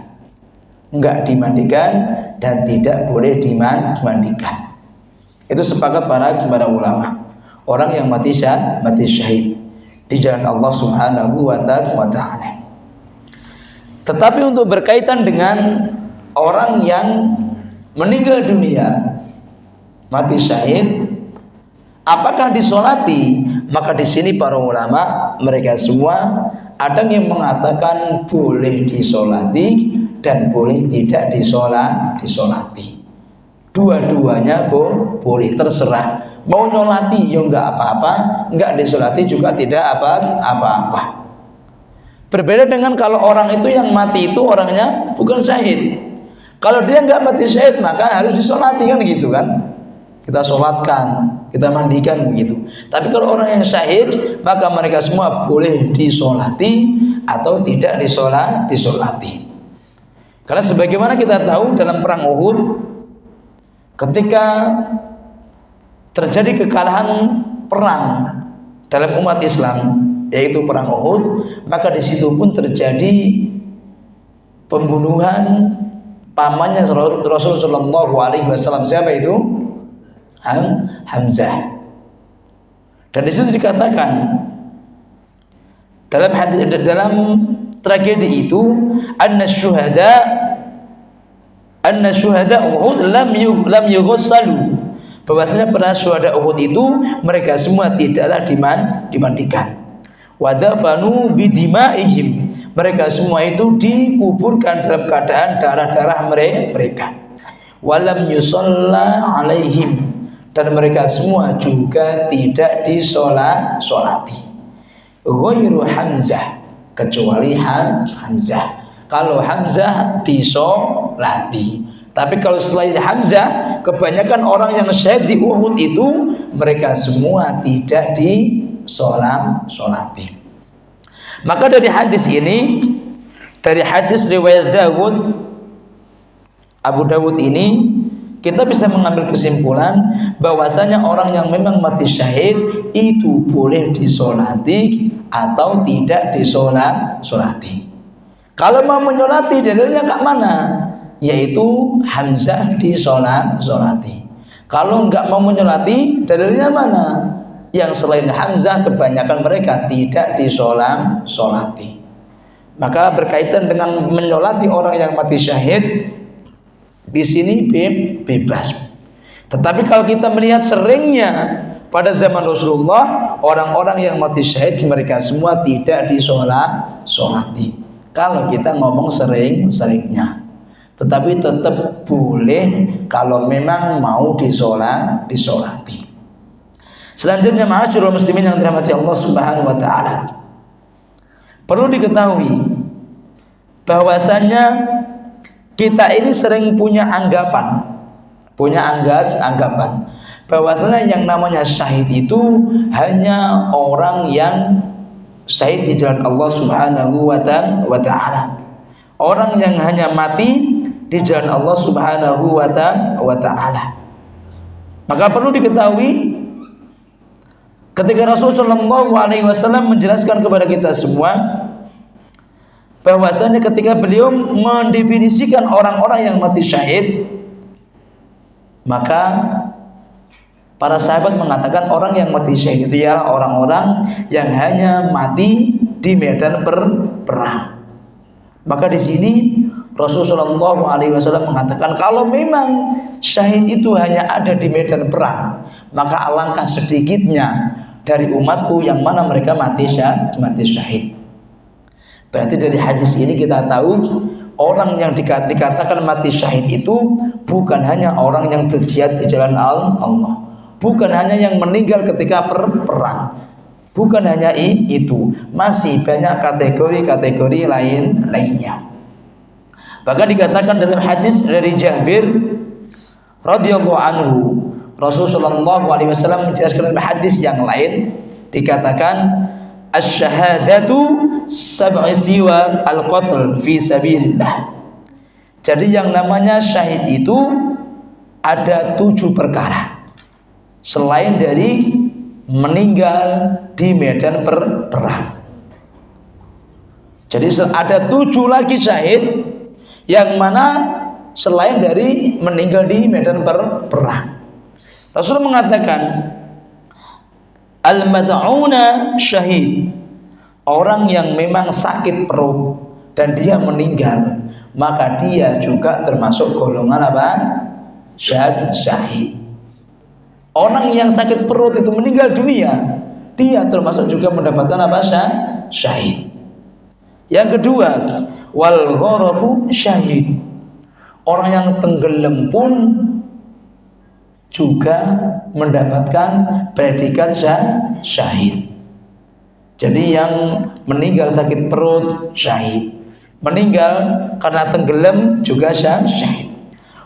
Speaker 1: Enggak dimandikan dan tidak boleh dimandikan. Itu sepakat para ulama. Orang yang mati syahid di jalan Allah Subhanahu wa taala. Tetapi untuk berkaitan dengan orang yang meninggal dunia mati syahid, apakah disolati? Maka di sini para ulama mereka semua ada yang mengatakan boleh disolati dan boleh tidak disolati. Dua-duanya boleh, terserah. Mau nyolati ya enggak apa-apa, enggak disolati juga tidak apa-apa. Berbeda dengan kalau orang itu yang mati itu orangnya bukan syahid. Kalau dia enggak mati syahid maka harus disolati, kan gitu kan? Kita sholatkan, kita mandikan begitu. Tapi kalau orang yang syahid, maka mereka semua boleh disolati atau tidak disolati. Karena sebagaimana kita tahu dalam perang Uhud, ketika terjadi kekalahan perang dalam umat Islam, yaitu perang Uhud, maka di situ pun terjadi pembunuhan pamannya Rasulullah SAW. Siapa itu? Hamzah. Dan di situ dikatakan dalam tragedi itu, anna syuhada Uhud lam yughassalu, bahwasanya para syuhada Uhud itu mereka semua tidaklah dimandikan. Wadafanu bidimaihim, mereka semua itu dikuburkan dalam keadaan darah-darah mereka. Walam yusalla alaihim, dan mereka semua juga tidak disolati. Ghairu Hamzah, kecuali Hamzah. Kalau Hamzah disolati, tapi kalau selain Hamzah, kebanyakan orang yang syahid di Uhud itu mereka semua tidak disolati. Maka dari hadis ini, dari hadis riwayat Abu Dawud ini, kita bisa mengambil kesimpulan bahwasanya orang yang memang mati syahid itu boleh disolati atau tidak disolati. Kalau mau menyolati dalilnya kak mana? Yaitu Hamzah disolati. Kalau enggak mau menyolati dalilnya mana? Yang selain Hamzah kebanyakan mereka tidak disolati. Maka berkaitan dengan menyolati orang yang mati syahid, di sini bebas. Tetapi kalau kita melihat seringnya pada zaman Rasulullah, orang-orang yang mati syahid mereka semua tidak disolati. Kalau kita ngomong sering-seringnya, tetapi tetap boleh kalau memang mau disolati. Selanjutnya, ma'asyiral muslimin yang dirahmati Allah Subhanahu wa taala, perlu diketahui bahwasanya kita ini sering punya anggapan bahwasanya yang namanya syahid itu hanya orang yang syahid di jalan Allah Subhanahu wa taala. Orang yang hanya mati di jalan Allah Subhanahu wa taala. Maka perlu diketahui, ketika Rasulullah SAW menjelaskan kepada kita semua bahwasanya ketika beliau mendefinisikan orang-orang yang mati syahid, maka para sahabat mengatakan orang yang mati syahid itu ialah orang-orang yang hanya mati di medan perang. Maka di sini Rasulullah SAW mengatakan kalau memang syahid itu hanya ada di medan perang, maka alangkah sedikitnya dari umatku yang mana mereka mati syahid. Berarti dari hadis ini kita tahu orang yang dikatakan mati syahid itu bukan hanya orang yang berjihad di jalan Allah, bukan hanya yang meninggal ketika perang, bukan hanya itu, masih banyak kategori-kategori lainnya. Bahkan dikatakan dalam hadis dari Jabir radhiyallahu anhu, Rasulullah SAW menjelaskan dalam hadis yang lain, dikatakan asyhadatu sab'i siwa al-qatl fi sabilillah. Jadi yang namanya syahid itu ada 7 perkara selain dari meninggal di medan perang. Jadi ada 7 lagi syahid yang mana selain dari meninggal di medan perang. Rasul mengatakan al-mad'una syahid, orang yang memang sakit perut dan dia meninggal, maka dia juga termasuk golongan apa? Syahid. Orang yang sakit perut itu meninggal dunia, dia termasuk juga mendapatkan apa? Syahid. Yang kedua, wal gharabu syahid, orang yang tenggelam pun juga mendapatkan predikat syahid. Jadi yang meninggal sakit perut syahid, meninggal karena tenggelam juga syahid.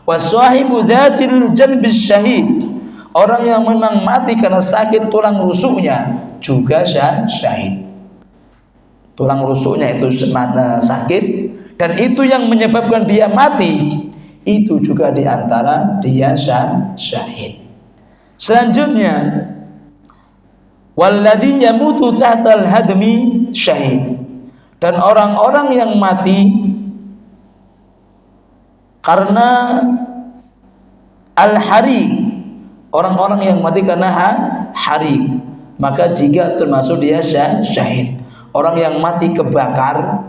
Speaker 1: Wasahibu dzatil janbi syahid, orang yang memang mati karena sakit tulang rusuknya juga syahid. Tulang rusuknya itu sakit dan itu yang menyebabkan dia mati, itu juga diantara dia syahid. Selanjutnya, walladzi yamutu tahtal hadmi syahid, dan orang-orang yang mati karena al-harik, orang-orang yang mati karena harik, maka juga termasuk dia syahid. Orang yang mati kebakar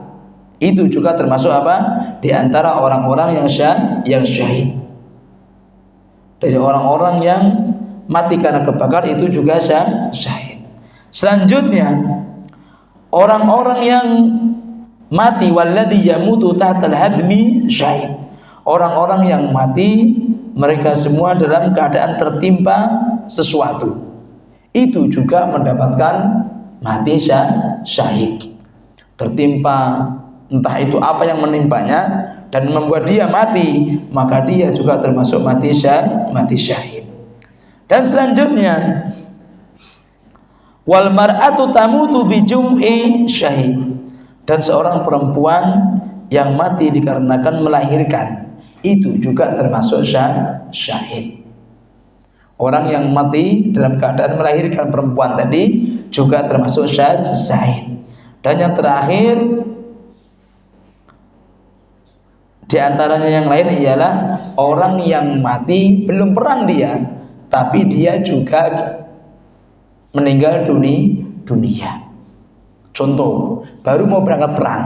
Speaker 1: itu juga termasuk apa? Di antara orang-orang yang syahid. Dari orang-orang yang mati karena kebakar itu juga syahid. Selanjutnya, orang-orang yang mati walladzi yamutu tahtal hadmi syahid, orang-orang yang mati mereka semua dalam keadaan tertimpa sesuatu, itu juga mendapatkan mati syahid. Tertimpa entah itu apa yang menimpanya dan membuat dia mati, maka dia juga termasuk mati syahid. Dan selanjutnya, wal mar'atu tamutu bi jum'i syahid, dan seorang perempuan yang mati dikarenakan melahirkan, itu juga termasuk syahid. Orang yang mati dalam keadaan melahirkan perempuan tadi juga termasuk syahid. Dan yang terakhir, Di antaranya yang lain ialah orang yang mati belum perang dia, tapi dia juga meninggal dunia. Contoh, baru mau berangkat perang,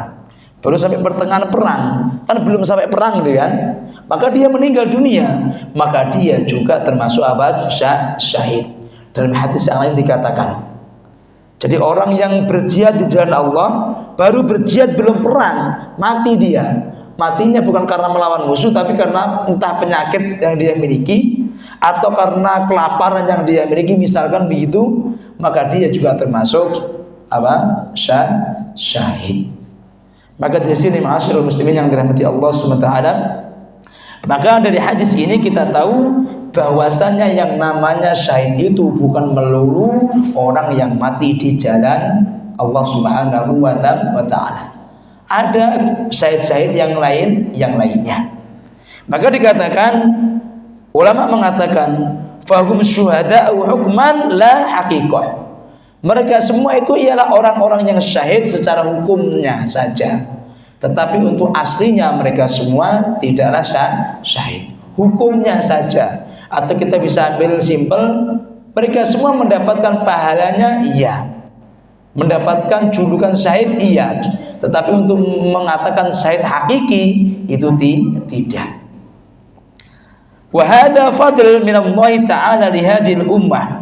Speaker 1: baru sampai pertengahan perang, kan belum sampai perang gitu kan, maka dia meninggal dunia, maka dia juga termasuk apa? Syahid. Dalam hadis yang lain dikatakan, jadi orang yang berjihad di jalan Allah, baru berjihad belum perang, mati dia, matinya bukan karena melawan musuh, tapi karena entah penyakit yang dia miliki atau karena kelaparan yang dia miliki, misalkan begitu, maka dia juga termasuk apa? Syahid. Maka di sini ma'asyiral muslimin yang dirahmati Allah Subhanahu wa taala, maka dari hadis ini kita tahu bahwasanya yang namanya syahid itu bukan melulu orang yang mati di jalan Allah Subhanahu wa taala. Ada syahid-syahid yang lainnya. Maka dikatakan, ulama mengatakan fahum syuhada'u hukman la haqiqah. Mereka semua itu ialah orang-orang yang syahid secara hukumnya saja, tetapi untuk aslinya mereka semua tidaklah syahid, hukumnya saja. Atau kita bisa ambil simpel, mereka semua mendapatkan pahalanya, iya, mendapatkan julukan syahid, iya, tetapi untuk mengatakan syahid hakiki itu tidak. Wa hadza fadl min Allah taala li hadhil ummah.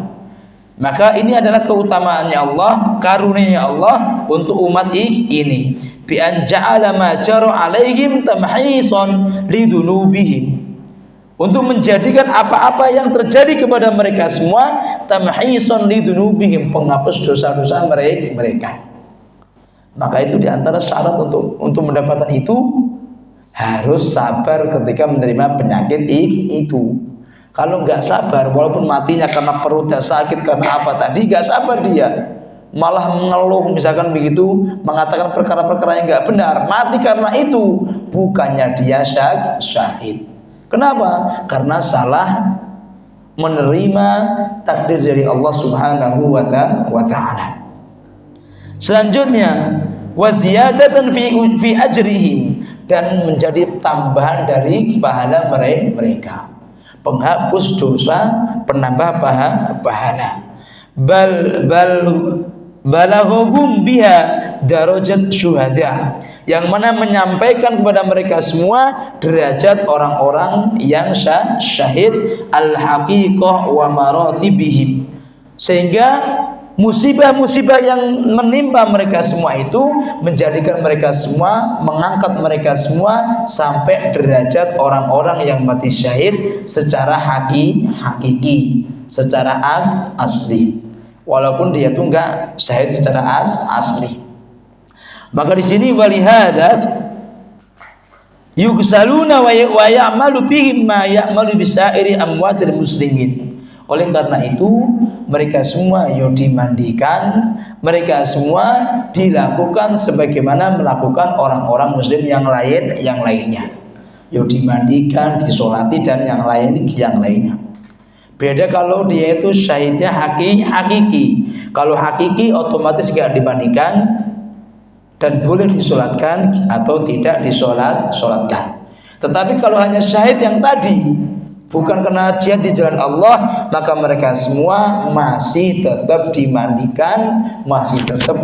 Speaker 1: Maka ini adalah keutamaannya Allah, karunia Allah untuk umat ini. Bi an ja'ala ma jara 'alaihim tamhisan lidunubihim. Untuk menjadikan apa-apa yang terjadi kepada mereka semua tamhisan lidunubihim, penghapus dosa-dosa mereka. Maka itu diantara syarat untuk mendapatkan itu, harus sabar ketika menerima penyakit itu. Kalau nggak sabar, walaupun matinya karena perutnya sakit, karena apa tadi, nggak sabar dia, malah mengeluh misalkan begitu, mengatakan perkara-perkara yang nggak benar, mati karena itu, bukannya dia syahid. Kenapa? Karena salah menerima takdir dari Allah Subhanahu wa taala. Selanjutnya, wa ziyadatan fi ajrihim, dan menjadi tambahan dari pahala mereka. Penghapus dosa, penambah pahala. Balaghum biha darajat syuhada, yang mana menyampaikan kepada mereka semua derajat orang-orang yang syahid, al-haqiqah wa maratibihim, sehingga musibah-musibah yang menimpa mereka semua itu menjadikan mereka semua, mengangkat mereka semua sampai derajat orang-orang yang mati syahid secara hakiki, secara asli, walaupun dia itu enggak syahid secara asli. Maka di sini walihada yugsaluna wa ya'malu bihim ma ya'malu bisairi amwatil muslimin. Oleh karena itu mereka semua dimandikan, mereka semua dilakukan sebagaimana melakukan orang-orang muslim yang lainnya. Dimandikan, disolati dan yang lainnya. Beda kalau dia itu syahidnya hakiki. Kalau hakiki otomatis gak dimandikan dan boleh disolatkan atau tidak disolatkan. Tetapi kalau hanya syahid yang tadi, bukan karena jihad di jalan Allah, maka mereka semua masih tetap dimandikan, masih tetap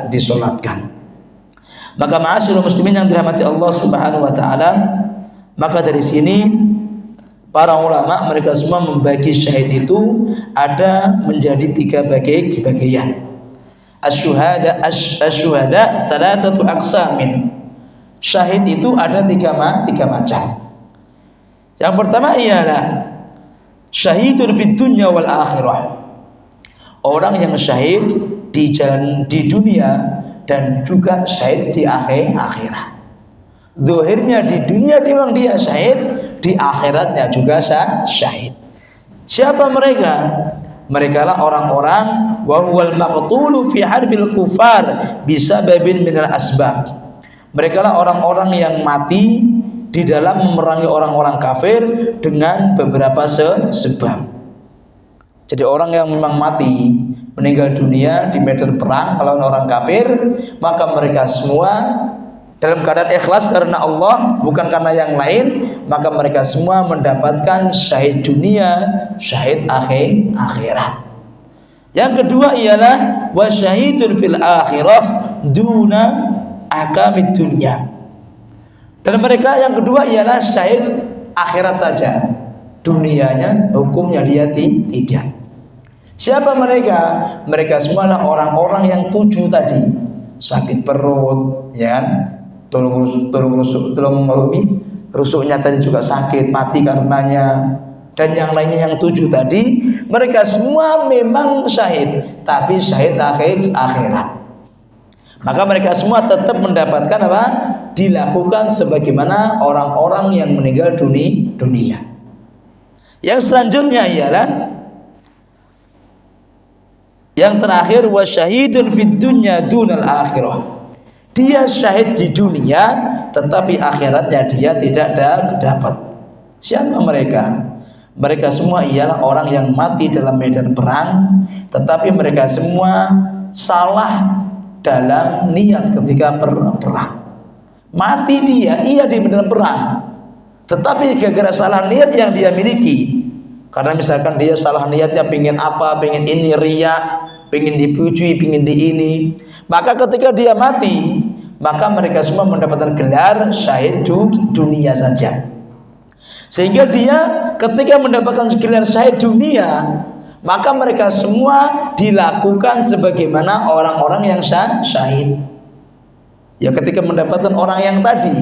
Speaker 1: disolatkan. Maka ma'asyiral muslimin yang dirahmati Allah Subhanahu wa taala, maka dari sini para ulama mereka semua membagi syahid itu ada menjadi 3 bagian. Asyuhada salatatu aqsamin. Syahid itu ada 3 macam. Yang pertama ialah syahidun fid dunya wal akhirah. Orang yang syahid di dunia dan juga syahid di akhirat. Zahirnya di dunia memang dia syahid, di akhiratnya juga syahid. Siapa mereka? Mereka lah orang-orang wa huwal maqtulu fi harbil kufar bisababin minal asbab. Mereka lah orang-orang yang mati di dalam memerangi orang-orang kafir dengan beberapa sebab. Jadi orang yang memang mati, meninggal dunia di medan perang melawan orang kafir, maka mereka semua dalam keadaan ikhlas karena Allah, bukan karena yang lain, maka mereka semua mendapatkan syahid dunia, syahid akhirat. Yang kedua ialah wasyahidun fil akhirah duna akamid dunya. Dan mereka yang kedua ialah syahid akhirat saja, dunianya hukumnya dia tidak. Siapa mereka? Mereka semua adalah orang-orang yang 7 tadi. Sakit perut, ya kan? Rusuknya tadi juga sakit, mati karenanya. Dan yang lainnya yang 7 tadi, mereka semua memang syahid, tapi syahid akhirat. Maka mereka semua tetap mendapatkan apa? Dilakukan sebagaimana orang-orang yang meninggal dunia. Yang selanjutnya ialah yang terakhir, wasyahidun fid dunya dunal akhirah. Dia syahid di dunia, tetapi akhiratnya dia tidak dapat. Siapa mereka? Mereka semua ialah orang yang mati dalam medan perang, tetapi mereka semua salah dalam niat ketika perang. Mati dia, iya di medan perang, tetapi gara-gara salah niat yang dia miliki. Karena misalkan dia salah niatnya, pengen apa, pengen ini, riya, pengen dipuji, pengen di ini, maka ketika dia mati, maka mereka semua mendapatkan gelar syahid dunia saja. Sehingga dia ketika mendapatkan gelar syahid dunia, maka mereka semua dilakukan sebagaimana orang-orang yang syahid. Ya, ketika mendapatkan orang yang tadi,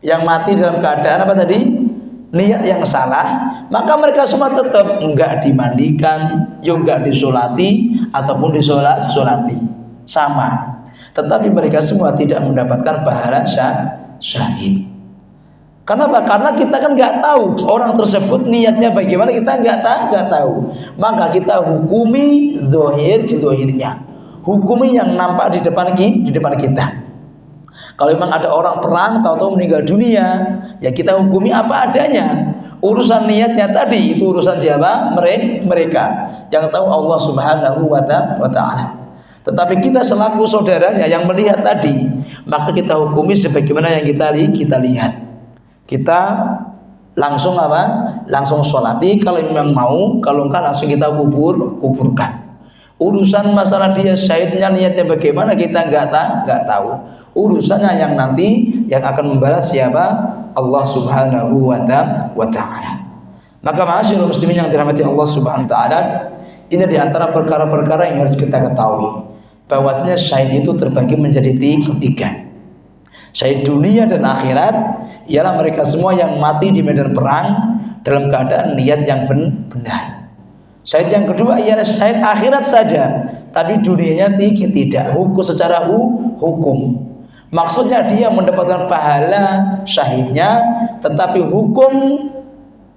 Speaker 1: yang mati dalam keadaan apa tadi? Niat yang salah, maka mereka semua tetap enggak dimandikan, enggak disolati ataupun disolati, sama. Tetapi mereka semua tidak mendapatkan pahala syahid. Kenapa? Karena kita kan nggak tahu orang tersebut niatnya bagaimana, kita nggak tahu. Maka kita hukumi zahirnya, hukumi yang nampak di depan kita. Kalau memang ada orang perang tahu-tahu meninggal dunia, ya kita hukumi apa adanya. Urusan niatnya tadi itu urusan siapa? Mereka yang tahu Allah Subhanahu wa ta'ala. Tetapi kita selaku saudaranya yang melihat tadi, maka kita hukumi sebagaimana yang kita lihat. Kita langsung apa? Langsung sholati kalau memang mau, kalau enggak langsung kita kuburkan. Urusan masalah dia syahidnya niatnya bagaimana kita enggak tahu. Urusannya yang nanti yang akan membalas siapa? Allah Subhanahu wa ta'ala. Maka ma'asyiral muslimin yang dirahmati Allah Subhanahu wa ta'ala, ini di antara perkara-perkara yang harus kita ketahui, bahwasanya syahid itu terbagi menjadi 3. Syahid dunia dan akhirat ialah mereka semua yang mati di medan perang dalam keadaan niat yang benar. Syahid yang kedua ialah syahid akhirat saja, tapi dunianya tidak, hukum secara hukum. Maksudnya dia mendapatkan pahala syahidnya, tetapi hukum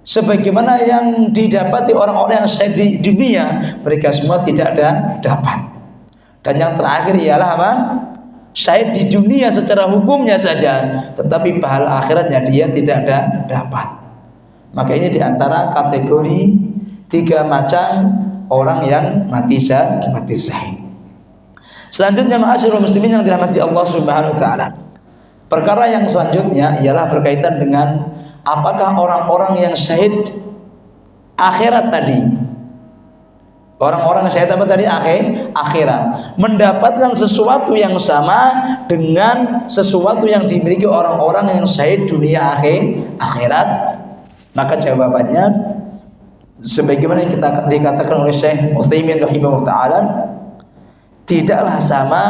Speaker 1: sebagaimana yang didapati orang-orang yang syahid di dunia, mereka semua tidak dapat. Dan yang terakhir ialah apa? Syahid di dunia secara hukumnya saja, tetapi pahala akhiratnya dia tidak dapat. Maka ini diantara kategori 3 macam orang yang mati syahid. Selanjutnya ma'asyiral muslimin yang dirahmati Allah Subhanahu wa ta'ala, perkara yang selanjutnya ialah berkaitan dengan apakah orang-orang yang syahid akhirat tadi, orang-orang syahid apa tadi? Akhirat, mendapatkan sesuatu yang sama dengan sesuatu yang dimiliki orang-orang yang syahid dunia akhirat. Maka jawabannya sebagaimana yang kita dikatakan oleh Syekh Utsaimin rahimahullah ta'ala, tidaklah sama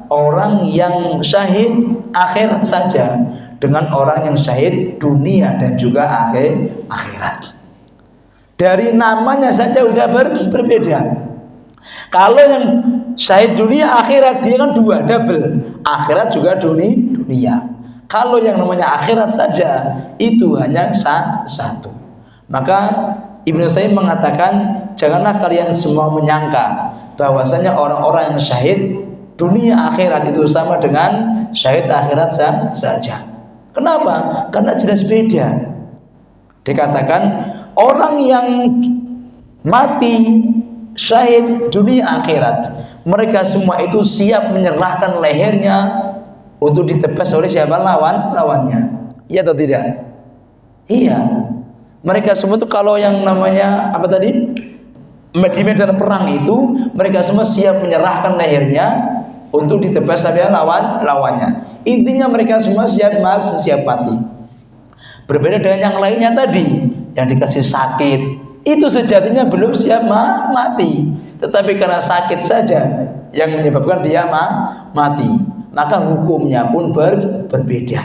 Speaker 1: orang yang syahid akhirat saja dengan orang yang syahid dunia dan juga akhirat. Dari namanya saja udah berbeda. Kalau yang syahid dunia akhirat, dia kan 2, double. Akhirat juga dunia. Kalau yang namanya akhirat saja, itu hanya 1. Maka Ibnu Utsaimin mengatakan, janganlah kalian semua menyangka bahwasanya orang-orang yang syahid dunia akhirat itu sama dengan syahid akhirat saja. Kenapa? Karena jelas beda. Dikatakan orang yang mati syahid dunia akhirat, mereka semua itu siap menyerahkan lehernya, untuk ditebas oleh siapa lawannya. Iya atau tidak? Iya. Mereka semua itu kalau yang namanya apa tadi? Di medan perang itu mereka semua siap menyerahkan lehernya untuk ditebas oleh lawannya. Intinya mereka semua siap mati. Berbeda dengan yang lainnya tadi, yang dikasih sakit, itu sejatinya belum siap mati. Tetapi karena sakit saja yang menyebabkan dia mati, maka hukumnya pun berbeda.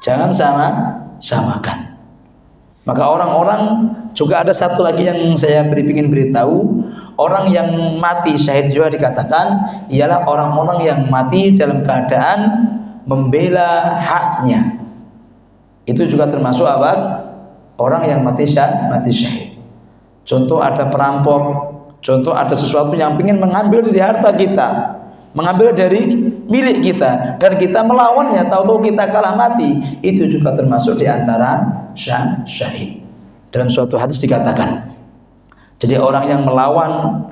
Speaker 1: Jangan samakan. Maka orang-orang juga ada satu lagi yang saya ingin beritahu, orang yang mati syahid juga dikatakan ialah orang-orang yang mati dalam keadaan membela haknya. Itu juga termasuk apa? Orang yang mati syahid. Contoh ada perampok, contoh ada sesuatu yang ingin mengambil dari harta kita, mengambil dari milik kita, dan kita melawannya, tahu-tahu kita kalah mati, itu juga termasuk di antara syahid. Dalam suatu hadis dikatakan, jadi orang yang melawan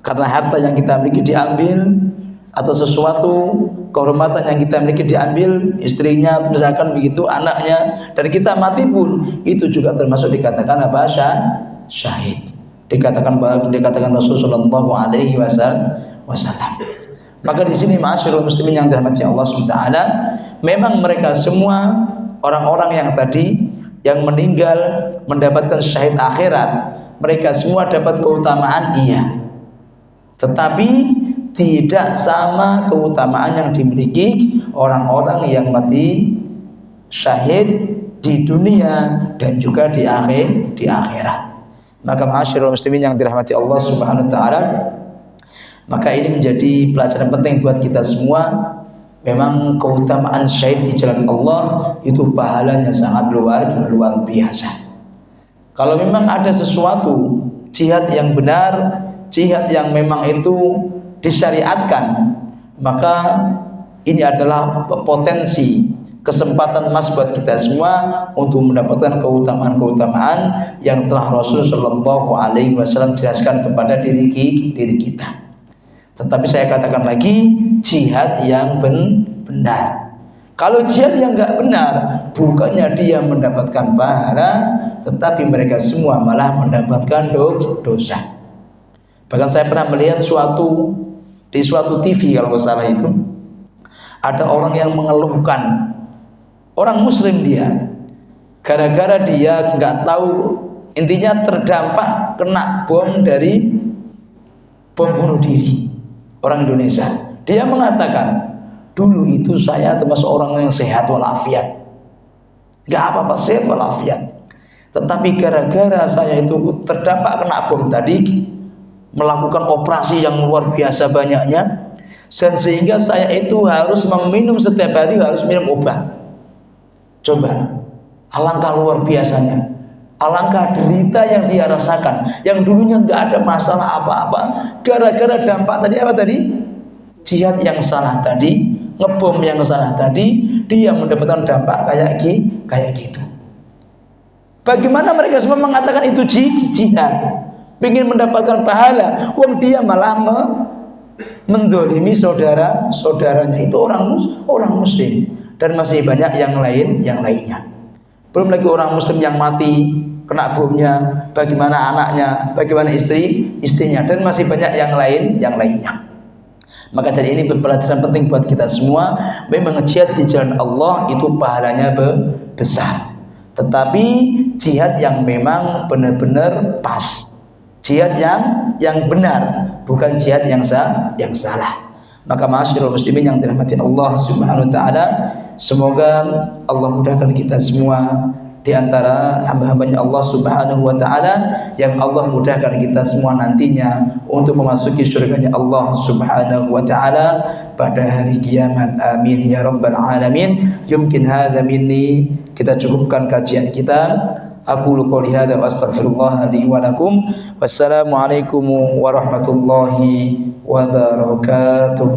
Speaker 1: karena harta yang kita miliki diambil, atau sesuatu kehormatan yang kita miliki diambil, istrinya misalkan begitu, anaknya, dan kita mati pun, itu juga termasuk dikatakan apa? Syahid. Dikatakan Rasulullah SAW. Maka di sini ma'asyiral muslimin yang dirahmati Allah SWT, memang mereka semua orang-orang yang tadi yang meninggal mendapatkan syahid akhirat, mereka semua dapat keutamaan, iya, tetapi tidak sama keutamaan yang dimiliki orang-orang yang mati syahid di dunia dan juga di akhirat. Maka ma'asyiral muslimin yang dirahmati Allah Subhanahu wa taala, maka ini menjadi pelajaran penting buat kita semua. Memang keutamaan syahid di jalan Allah itu pahalanya sangat luar biasa. Kalau memang ada sesuatu jihad yang benar, jihad yang memang itu disyariatkan, maka ini adalah potensi, kesempatan emas buat kita semua untuk mendapatkan keutamaan-keutamaan yang telah Rasul Shallallahu Alaihi Wasallam jelaskan kepada diri kita. Tetapi saya katakan lagi, jihad yang benar. Kalau jihad yang enggak benar, bukannya dia mendapatkan pahala, tetapi mereka semua malah mendapatkan dosa. Bahkan saya pernah melihat di suatu TV kalau nggak salah itu, ada orang yang mengeluhkan, orang muslim dia, gara-gara dia nggak tahu, intinya terdampak kena bom dari bom bunuh diri orang Indonesia. Dia mengatakan, dulu itu saya termasuk orang yang sehat walafiat, nggak apa-apa, sehat walafiat, tetapi gara-gara saya itu terdampak kena bom tadi, melakukan operasi yang luar biasa banyaknya, dan sehingga saya itu harus meminum setiap hari, harus minum obat. Coba, alangkah luar biasanya, alangkah derita yang dia rasakan, yang dulunya nggak ada masalah apa-apa, gara-gara dampak tadi apa tadi? Jihad yang salah tadi, ngebom yang salah tadi, dia mendapatkan dampak kayak gitu. Bagaimana mereka semua mengatakan itu jihad, ingin mendapatkan pahala, wong dia malah menzalimi saudaranya itu orang muslim, dan masih banyak yang lainnya. Belum lagi orang muslim yang mati kena bomnya, bagaimana anaknya, bagaimana istrinya, dan masih banyak yang lainnya. Maka dari ini pelajaran penting buat kita semua. Memang jihad di jalan Allah itu pahalanya besar, tetapi jihad yang memang benar-benar pas, jihad yang benar, bukan jihad yang salah. Maka ma'asyiral muslimin yang dirahmati Allah Subhanahu wa taala, semoga Allah mudahkan kita semua di antara hamba-hambanya Allah Subhanahu wa taala, yang Allah mudahkan kita semua nantinya untuk memasuki surganya Allah Subhanahu wa taala pada hari kiamat. Amin ya rabbal alamin. Yumkin hadza minni, kita cukupkan kajian kita. Aqulu qouli hadza wa astaghfirullah li wa lakum. Wassalamu alaikum warahmatullahi wabarakatuh.